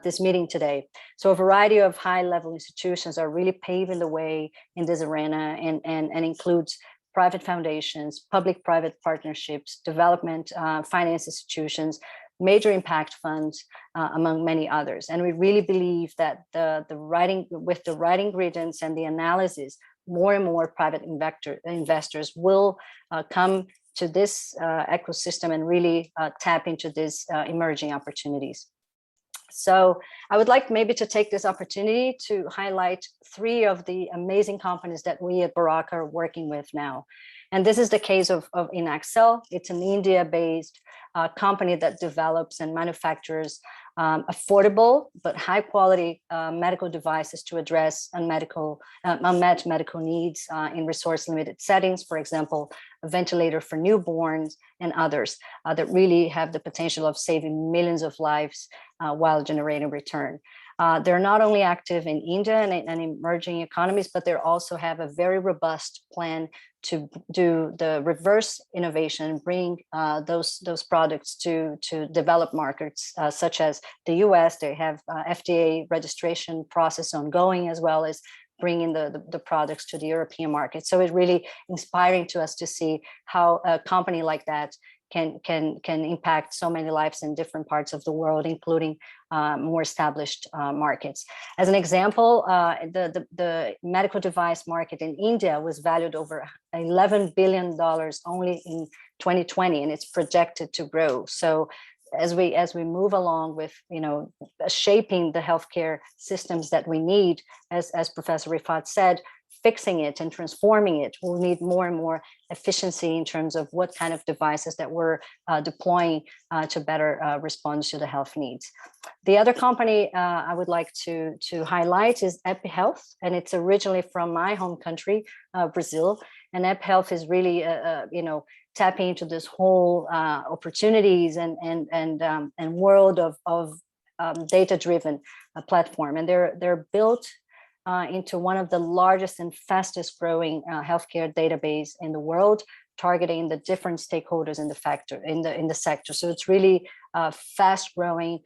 this meeting today. So a variety of high-level institutions are really paving the way in this arena, and includes private foundations, public-private partnerships, development finance institutions, major impact funds, among many others. And we really believe that with the right ingredients and the analysis, more and more private investors will come to this ecosystem and really tap into these emerging opportunities. So I would like maybe to take this opportunity to highlight 3 of the amazing companies that we at Baraka are working with now. And this is the case of Inaxcel. It's an India-based company that develops and manufactures affordable but high quality medical devices to address unmet medical needs in resource limited settings, for example, a ventilator for newborns and others that really have the potential of saving millions of lives while generating return. They're not only active in India and emerging economies, but they also have a very robust plan to do the reverse innovation, bring those products to developed markets, such as the US. They have FDA registration process ongoing, as well as bringing the products to the European market. So it's really inspiring to us to see how a company like that can impact so many lives in different parts of the world, including more established markets. As an example, the medical device market in India was valued over $11 billion only in 2020, and it's projected to grow. So as we move along with shaping the healthcare systems that we need, as Professor Rifat said, fixing it and transforming it, we'll need more and more efficiency in terms of what kind of devices that we're deploying to better respond to the health needs. The other company I would like to highlight is EpiHealth, and it's originally from my home country, Brazil. And EpiHealth is really, tapping into this whole opportunities and world of data-driven platform, and they're built into one of the largest and fastest growing healthcare database in the world, targeting the different stakeholders in the sector. So it's really fast growing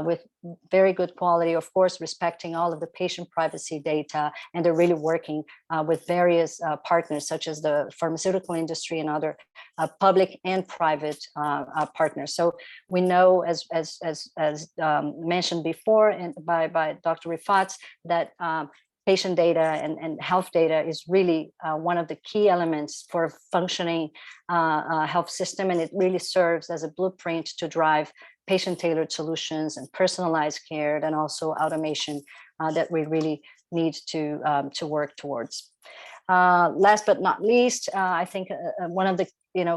with very good quality, of course, respecting all of the patient privacy data. And they're really working with various partners, such as the pharmaceutical industry and other public and private partners. So we know, as mentioned before and by Dr. Rifat, that patient data and health data is really one of the key elements for a functioning health system, and it really serves as a blueprint to drive patient-tailored solutions and personalized care, and also automation that we really need to work towards. Last but not least, I think one of the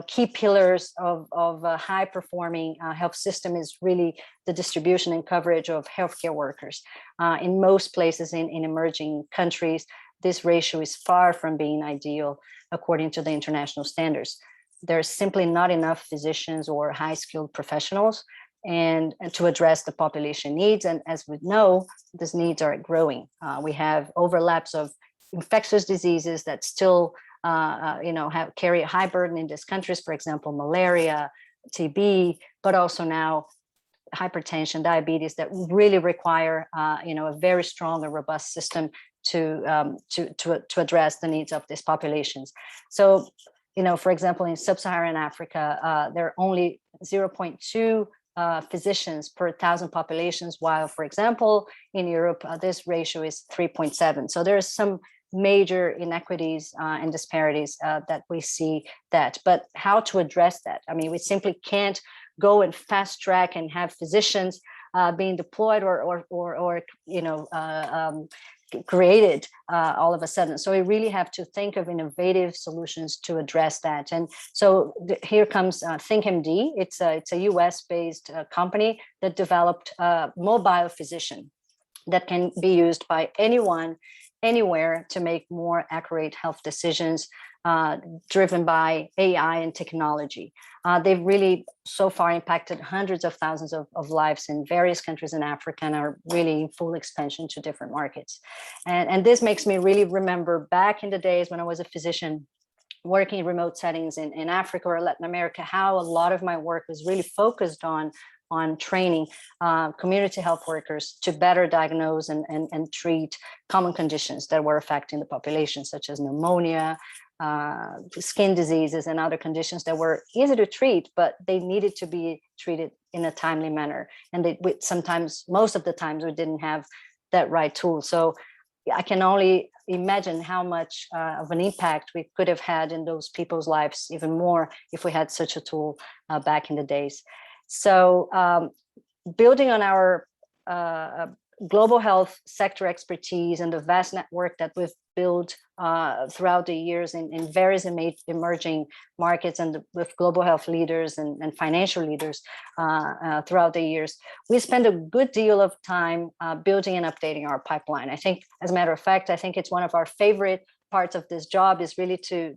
key pillars of a high-performing health system is really the distribution and coverage of healthcare workers. In most places in emerging countries, this ratio is far from being ideal according to the international standards. There's simply not enough physicians or high-skilled professionals and to address the population needs. And as we know, these needs are growing. We have overlaps of infectious diseases that still carry a high burden in these countries, for example, malaria, TB, but also now hypertension, diabetes, that really require a very strong and robust system to address the needs of these populations. So, for example, in sub-Saharan Africa, there are only 0.2 physicians per 1,000 populations, while, for example, in Europe, this ratio is 3.7. So there are some major inequities and disparities that we see that. But how to address that? I mean, we simply can't go and fast track and have physicians being deployed or created all of a sudden. So we really have to think of innovative solutions to address that. And so here comes ThinkMD. It's a US-based company that developed a mobile physician that can be used by anyone, anywhere, to make more accurate health decisions driven by AI and technology. They've really so far impacted hundreds of thousands of lives in various countries in Africa and are really in full expansion to different markets. And this makes me really remember back in the days when I was a physician working in remote settings in Africa or Latin America, how a lot of my work was really focused on training community health workers to better diagnose and treat common conditions that were affecting the population, such as pneumonia, skin diseases, and other conditions that were easy to treat, but they needed to be treated in a timely manner. And sometimes, most of the times, we didn't have that right tool. So I can only imagine how much of an impact we could have had in those people's lives, even more if we had such a tool back in the days. So building on our global health sector expertise and the vast network that we've built throughout the years in various emerging markets and with global health leaders and financial leaders throughout the years, we spend a good deal of time building and updating our pipeline. I think, as a matter of fact, I think it's one of our favorite parts of this job is really to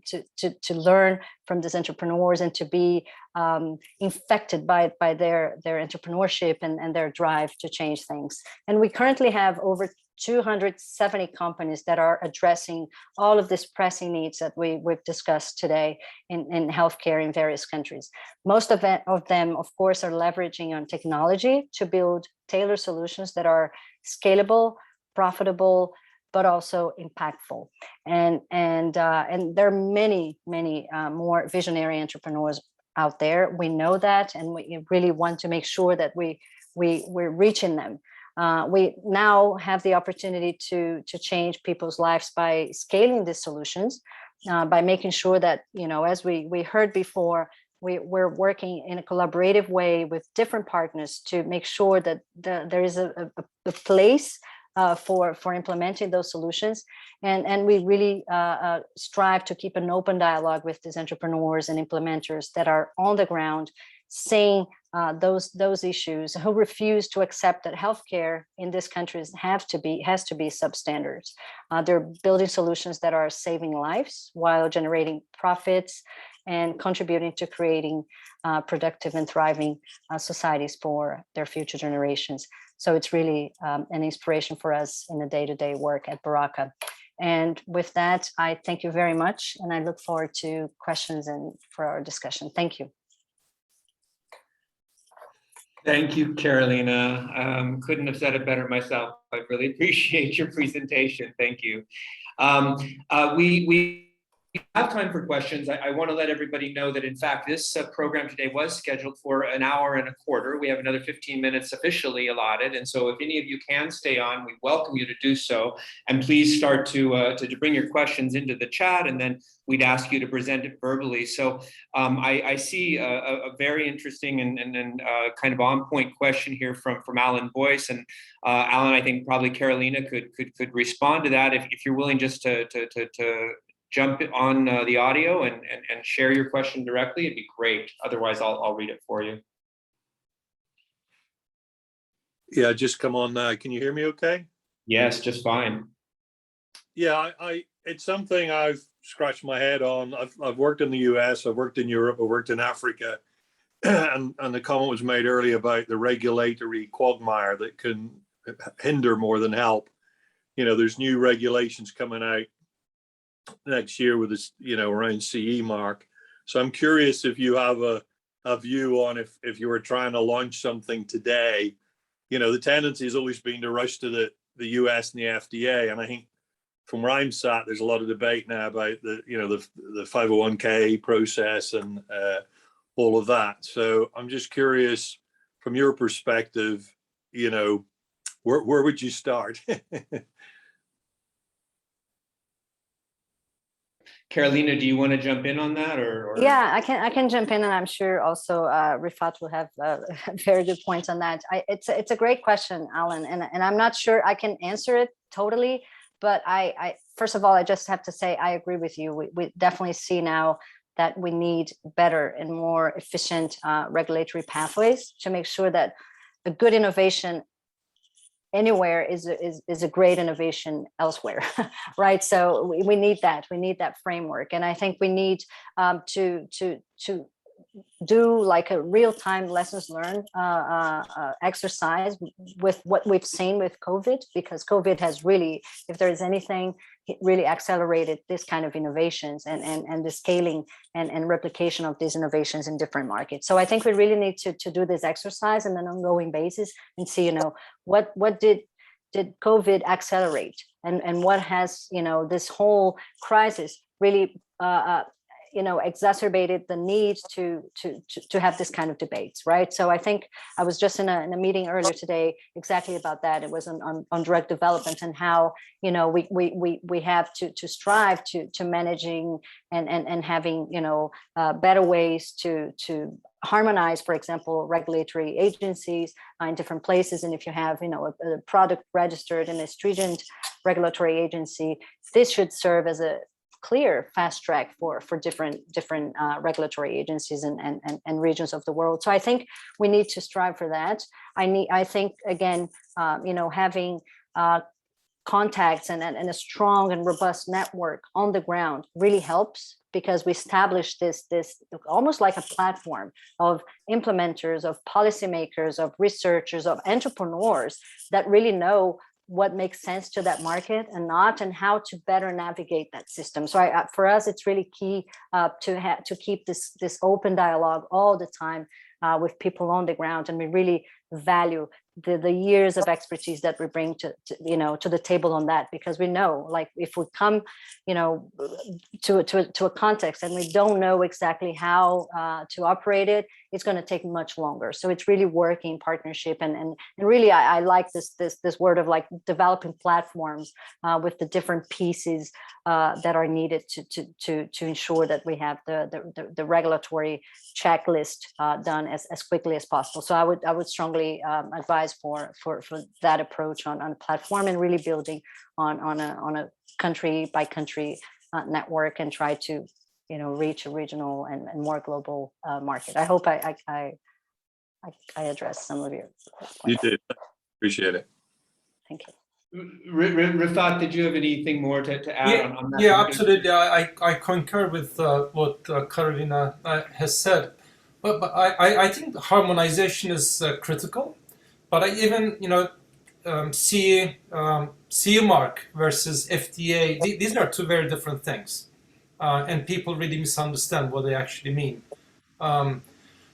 learn from these entrepreneurs and to be infected by their entrepreneurship and their drive to change things. And we currently have over 270 companies that are addressing all of these pressing needs that we've discussed today in healthcare in various countries. Most of them, of course, are leveraging on technology to build tailored solutions that are scalable, profitable, but also impactful. And there are many more visionary entrepreneurs out there. We know that, and we really want to make sure that we're reaching them. We now have the opportunity to change people's lives by scaling these solutions, by making sure that, as we heard before, we're working in a collaborative way with different partners to make sure that there is a place for implementing those solutions. And we really strive to keep an open dialogue with these entrepreneurs and implementers that are on the ground, saying those issues, who refuse to accept that healthcare in these countries has to be substandards. They're building solutions that are saving lives while generating profits and contributing to creating productive and thriving societies for their future generations. So it's really an inspiration for us in the day-to-day work at Baraka. And with that, I thank you very much, and I look forward to questions and for our discussion. Thank you. Thank you, Carolina. Couldn't have said it better myself. I really appreciate your presentation. Thank you. We have time for questions. I want to let everybody know that, in fact, this program today was scheduled for an hour and a quarter. We have another 15 minutes officially allotted. And so if any of you can stay on, we welcome you to do so. And please start to bring your questions into the chat, and then we'd ask you to present it verbally. So I see a very interesting and kind of on-point question here from Alan Boyce. And Alan, I think probably Carolina could respond to that if you're willing just to jump on the audio and share your question directly. It'd be great. Otherwise, I'll read it for you. Yeah, just come on now. Can you hear me okay? Yes, just fine. Yeah, it's something I've scratched my head on. I've worked in the US, I've worked in Europe, I've worked in Africa, and the comment was made earlier about the regulatory quagmire that can hinder more than help. There's new regulations coming out next year with this, around CE mark. So I'm curious if you have a view on if you were trying to launch something today. The tendency has always been to rush to the US and the FDA, and I think from where I'm sat, there's a lot of debate now about the 501k process and all of that. So I'm just curious, from your perspective, where would you start? Carolina, do you want to jump in on that, or? Yeah, I can jump in, and I'm sure also Rifat will have very good points on that. It's a great question, Alan, and I'm not sure I can answer it totally, but I first of all, I just have to say I agree with you. We definitely see now that we need better and more efficient regulatory pathways to make sure that a good innovation anywhere is a great innovation elsewhere, right? So we need that framework, and I think we need to do like a real-time lessons learned exercise with what we've seen with COVID, because COVID has really, if there is anything, it really accelerated this kind of innovations and the scaling and replication of these innovations in different markets. So I think we really need to do this exercise on an ongoing basis and see, what did COVID accelerate, and what has, this whole crisis really exacerbated the need to have this kind of debates, right? So I think I was just in a meeting earlier today exactly about that. It was on drug development and how we have to strive to managing and having better ways to harmonize, for example, regulatory agencies in different places. And if you have a product registered in a stringent regulatory agency, this should serve as a clear fast track for different regulatory agencies and regions of the world. So I think we need to strive for that. I think again, having contacts and a strong and robust network on the ground really helps, because we establish this almost like a platform of implementers, of policymakers, of researchers, of entrepreneurs that really know what makes sense to that market and not, and how to better navigate that system. So for us, it's really key to keep this open dialogue all the time with people on the ground, and we really value the years of expertise that we bring to the table on that, because we know, like, if we come to a context and we don't know exactly how to operate it, it's going to take much longer. So it's really working partnership, and really I like this word of like developing platforms with the different pieces that are needed to ensure that we have the regulatory checklist done as quickly as possible. So I would strongly advise for that approach on a platform, and really building on a country by country network, and try to reach a regional and more global market. I hope I addressed some of your points. You did. Appreciate it. Thank you. Rifat, did you have anything more to add on that? Yeah, absolutely. I concur with what Carolina has said, but I think harmonization is critical. But I even CE mark versus FDA. These are two very different things, and people really misunderstand what they actually mean.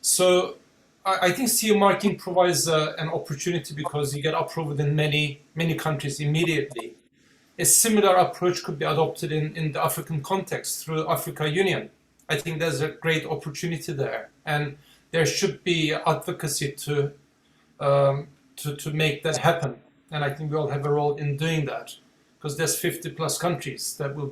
So I think CE marking provides an opportunity, because you get approved in many countries immediately. A similar approach could be adopted in the African context through Africa Union. I think there's a great opportunity there, and there should be advocacy to make that happen. And I think we all have a role in doing that, because there's 50 plus countries that will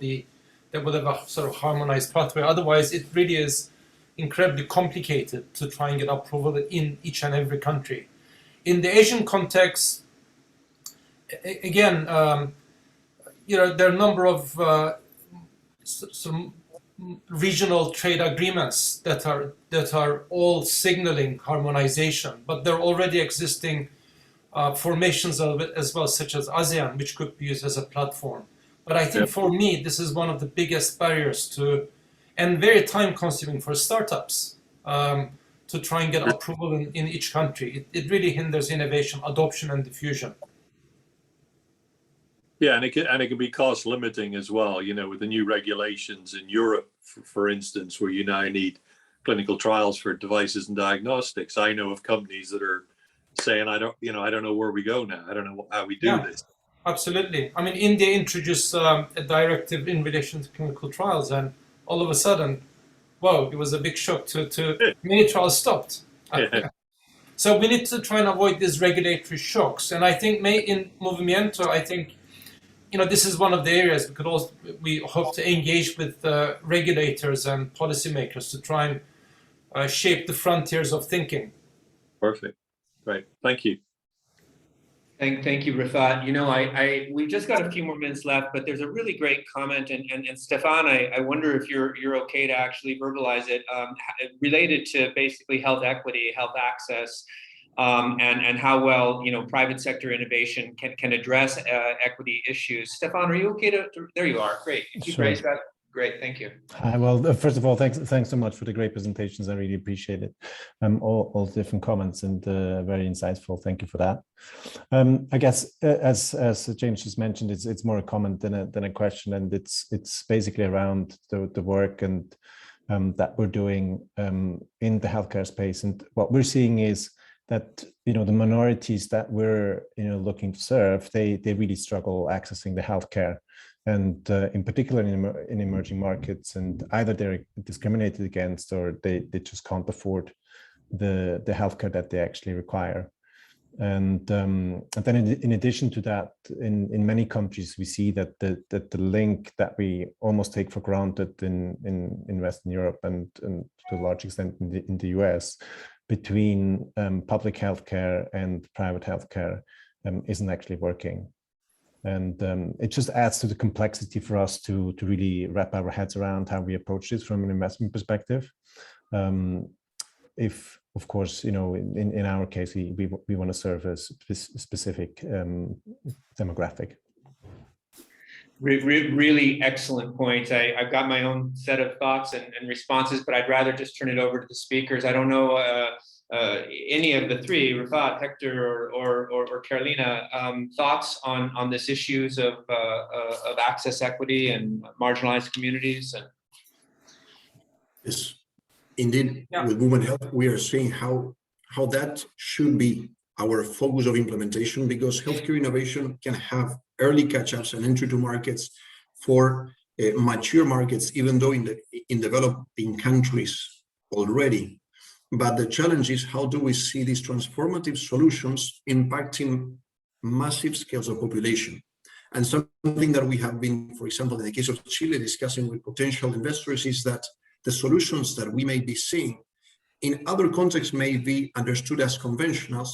have a sort of harmonized pathway. Otherwise, it really is incredibly complicated to try and get approval in each and every country. In the Asian context, again, there are a number of some regional trade agreements that are all signaling harmonization, but there are already existing formations of it as well, such as ASEAN, which could be used as a platform. But I think for me, this is one of the biggest barriers and very time consuming for startups to try and get approval in each country. It really hinders innovation, adoption, and diffusion. Yeah, and it can be cost limiting as well, with the new regulations in Europe, for instance, where you now need clinical trials for devices and diagnostics. I know of companies that are saying, I don't know where we go now. I don't know how we do this. Absolutely. I mean, India introduced a directive in relation to clinical trials, and all of a sudden, whoa, it was a big shock to many trials stopped. So we need to try and avoid these regulatory shocks. And I think in Movimiento, I think, this is one of the areas we hope to engage with regulators and policymakers to try and shape the frontiers of thinking. Perfect. Great. Thank you. Thank you, Rifat. We've just got a few more minutes left, but there's a really great comment, and Stefan, I wonder if you're okay to actually verbalize it, related to basically health equity, health access, and how well private sector innovation can address equity issues. Stefan, are you okay to there you are. Great. Sure. Great, thank you. Well, first of all, thanks so much for the great presentations. I really appreciate it. All the different comments, and very insightful. Thank you for that. I guess as James just mentioned, it's more a comment than a question, and it's basically around the work and that we're doing in the healthcare space. And what we're seeing is that the minorities that we're looking to serve, they really struggle accessing the healthcare. And in particular in emerging markets, and either they're discriminated against or they just can't afford the healthcare that they actually require. And then in addition to that, in many countries, we see that the link that we almost take for granted in Western Europe and to a large extent in the US between public healthcare and private healthcare isn't actually working. And it just adds to the complexity for us to really wrap our heads around how we approach this from an investment perspective. If, of course, you know, in our case, we want to serve a specific demographic. Really excellent points. I've got my own set of thoughts and responses, but I'd rather just turn it over to the speakers. I don't know any of the three, Rafat, Hector, or Carolina, thoughts on this issues of access equity and marginalized communities. Yes, indeed. Yeah. With Women Health, we are seeing how that should be our focus of implementation, because healthcare innovation can have early catch-ups and entry to markets for mature markets, even though in developing countries already. But the challenge is, how do we see these transformative solutions impacting massive scales of population? And something that we have been, for example, in the case of Chile, discussing with potential investors is that the solutions that we may be seeing in other contexts may be understood as conventional,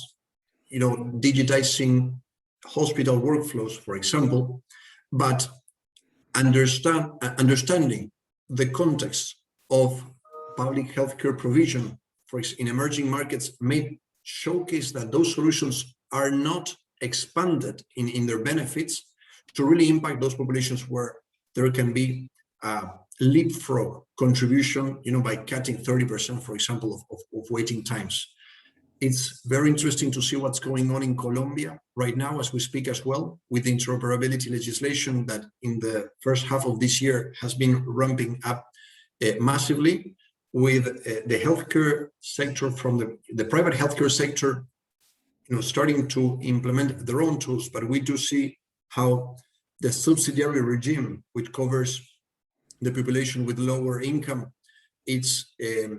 you know, digitizing hospital workflows, for example, but understanding the context of public healthcare provision in emerging markets may showcase that those solutions are not expanded in their benefits to really impact those populations where there can be leapfrog contribution, you know, by cutting 30%, for example, of waiting times. It's very interesting to see what's going on in Colombia right now as we speak as well, with the interoperability legislation that in the first half of this year has been ramping up massively, with the healthcare sector from the private healthcare sector, you know, starting to implement their own tools. But we do see how the subsidiary regime, which covers the population with lower income, it's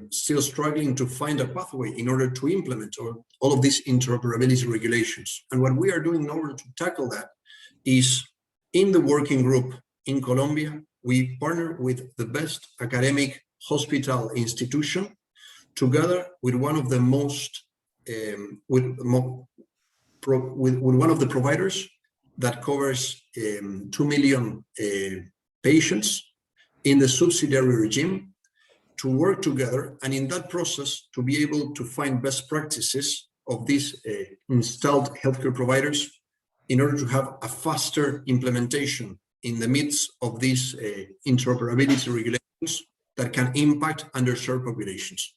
still struggling to find a pathway in order to implement all of these interoperability regulations. And what we are doing in order to tackle that is, in the working group in Colombia, we partner with the best academic hospital institution, together with one of the most with one of the providers that covers 2 million patients in the subsidiary regime, to work together, and in that process to be able to find best practices of these installed healthcare providers in order to have a faster implementation in the midst of these interoperability regulations that can impact underserved populations.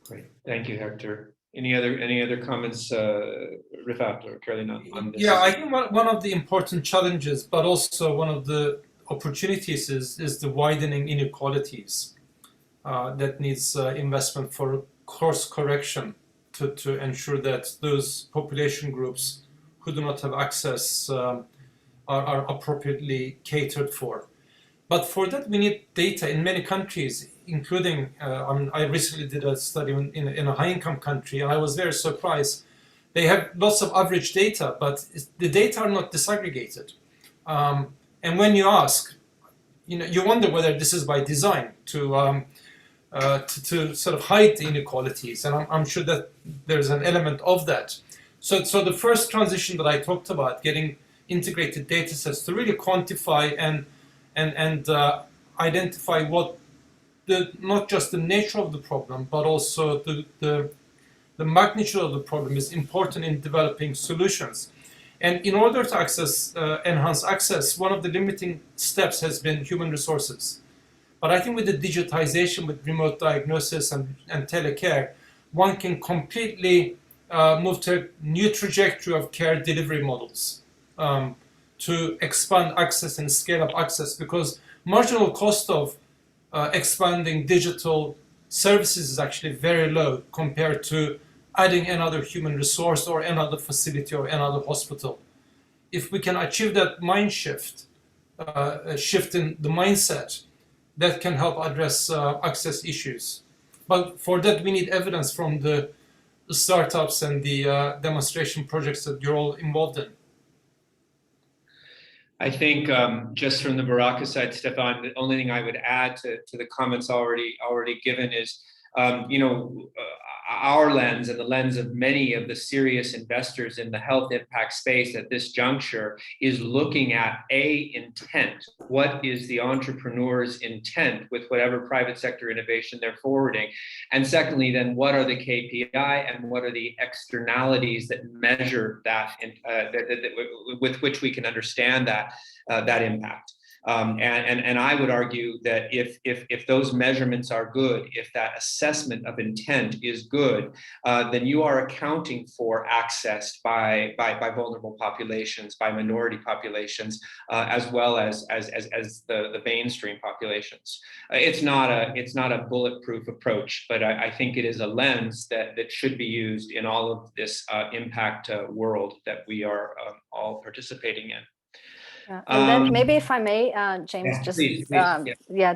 Great, thank you, Hector. Any other comments, Rifat or Carolina, on this? Yeah, I think one of the important challenges, but also one of the opportunities is the widening inequalities that needs investment for course correction to ensure that those population groups who do not have access are appropriately catered for. But for that, we need data in many countries, including, I recently did a study in a high-income country, and I was very surprised. They have lots of average data, but the data are not disaggregated. And when you ask, you know, you wonder whether this is by design to sort of hide the inequalities, and I'm sure that there's an element of that. So the first transition that I talked about, getting integrated data sets to really quantify and identify what not just the nature of the problem, but also the magnitude of the problem, is important in developing solutions. And in order to enhance access, one of the limiting steps has been human resources. But I think with the digitization, with remote diagnosis and telecare, one can completely move to a new trajectory of care delivery models to expand access and scale up access, because marginal cost of expanding digital services is actually very low compared to adding another human resource or another facility or another hospital. If we can achieve that mind shift, a shift in the mindset, that can help address access issues. But for that, we need evidence from the startups and the demonstration projects that you're all involved in. I think just from the Baraka side, Stefan, the only thing I would add to the comments already given is, you know, our lens and the lens of many of the serious investors in the health impact space at this juncture is looking at intent. What is the entrepreneur's intent with whatever private sector innovation they're forwarding? And secondly, then what are the KPI and what are the externalities that measure that, with which we can understand that impact? And I would argue that if those measurements are good, if that assessment of intent is good, then you are accounting for access by vulnerable populations, by minority populations, as well as the mainstream populations. It's not a bulletproof approach, but I think it is a lens that should be used in all of this impact world that we are all participating in. Yeah. And then maybe if I may, James, yeah, just please,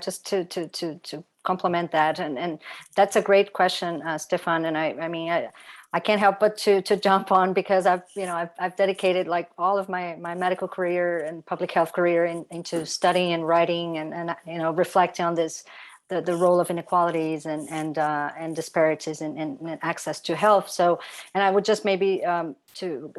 just to complement that, and that's a great question, Stefan. And I mean, I can't help but to jump on, because I've dedicated like all of my medical career and public health career into studying and writing and reflecting on this. The role of inequalities and disparities in access to health. So, and I would just maybe to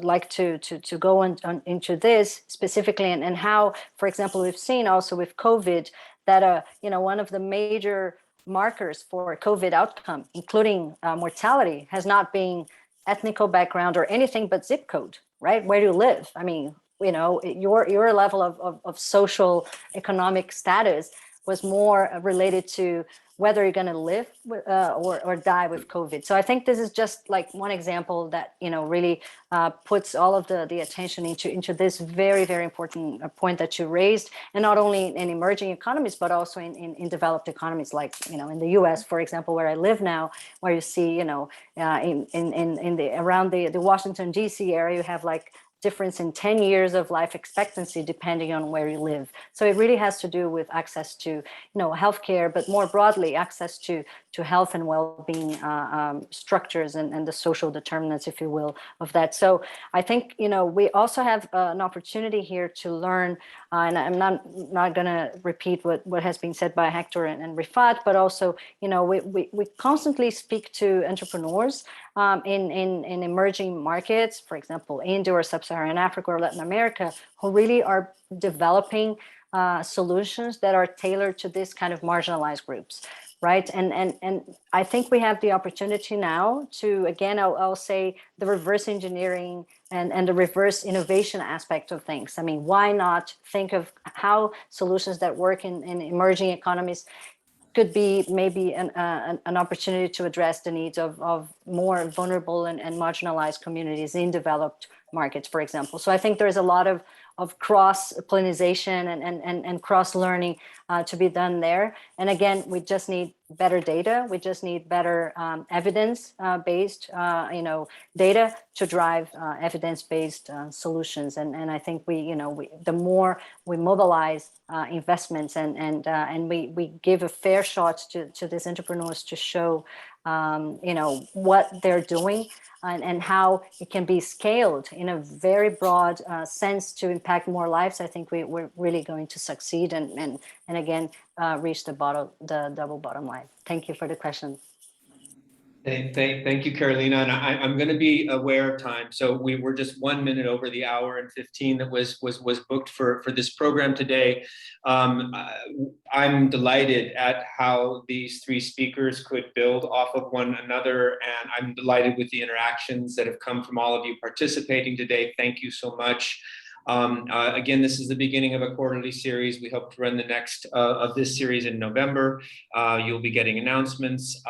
go into this specifically and how, for example, we've seen also with COVID that one of the major markers for COVID outcome, including mortality, has not been ethnical background or anything but zip code, right? Where you live. I mean, your level of social economic status was more related to whether you're going to live or die with COVID. So I think this is just like one example that really puts all of the attention into this very, very important point that you raised, and not only in emerging economies but also in developed economies, like in the U.S., for example, where I live now, where you see around the Washington D.C. area, you have like difference in 10 years of life expectancy depending on where you live. So it really has to do with access to healthcare, but more broadly access to health and well-being structures and the social determinants, if you will, of that. So I think we also have an opportunity here to learn, and I'm not going to repeat what has been said by Hector and Rifat, but also we constantly speak to entrepreneurs in emerging markets, for example, India or Sub-Saharan Africa or Latin America, who really are developing solutions that are tailored to this kind of marginalized groups, right? And I think we have the opportunity now to, again, I'll say the reverse engineering and the reverse innovation aspect of things. I mean, why not think of how solutions that work in emerging economies could be maybe an opportunity to address the needs of more vulnerable and marginalized communities in developed markets, for example. So I think there's a lot of cross-pollination and cross-learning to be done there. And again, we just need better data. We just need better evidence-based data to drive evidence-based solutions. And I think the more we mobilize investments and we give a fair shot to these entrepreneurs to show what they're doing and how it can be scaled in a very broad sense to impact more lives, I think we're really going to succeed and again reach the double bottom line. Thank you for the question. Thank you, Carolina. And I'm going to be aware of time. So we're just 1 minute over the hour and 15 that was booked for this program today. I'm delighted at how these three speakers could build off of one another. And I'm delighted with the interactions that have come from all of you participating today. Thank you so much. Again, this is the beginning of a quarterly series. We hope to run the next of this series in November. You'll be getting announcements.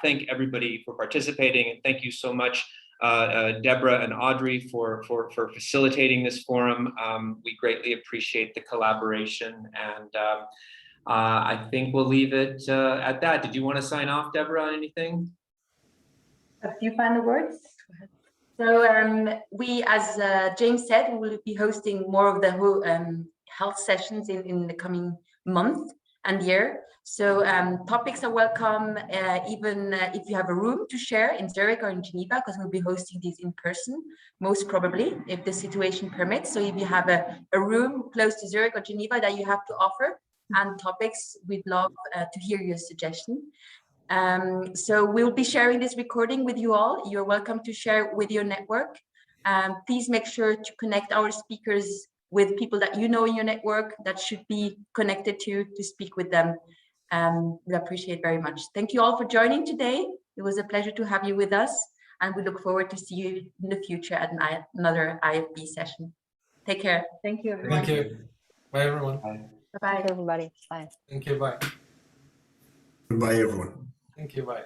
Thank everybody for participating. And thank you so much, Deborah and Audrey, for facilitating this forum. We greatly appreciate the collaboration. And I think we'll leave it at that. Did you want to sign off, Deborah, on anything? A few final words. Go ahead. So we, as James said, we will be hosting more of the health sessions in the coming month and year. So topics are welcome, even if you have a room to share in Zurich or in Geneva, because we'll be hosting these in person, most probably, if the situation permits. So if you have a room close to Zurich or Geneva that you have to offer and topics, we'd love to hear your suggestion. So we'll be sharing this recording with you all. You're welcome to share with your network. Please make sure to connect our speakers with people that you know in your network that should be connected to speak with them. We appreciate very much. Thank you all for joining today. It was a pleasure to have you with us, and we look forward to see you in the future at another IFB session. Take care. Thank you, everyone. Thank you. Bye, everyone. Bye-bye. Everybody, bye. Thank you. Bye. Goodbye, everyone. Thank you. Bye.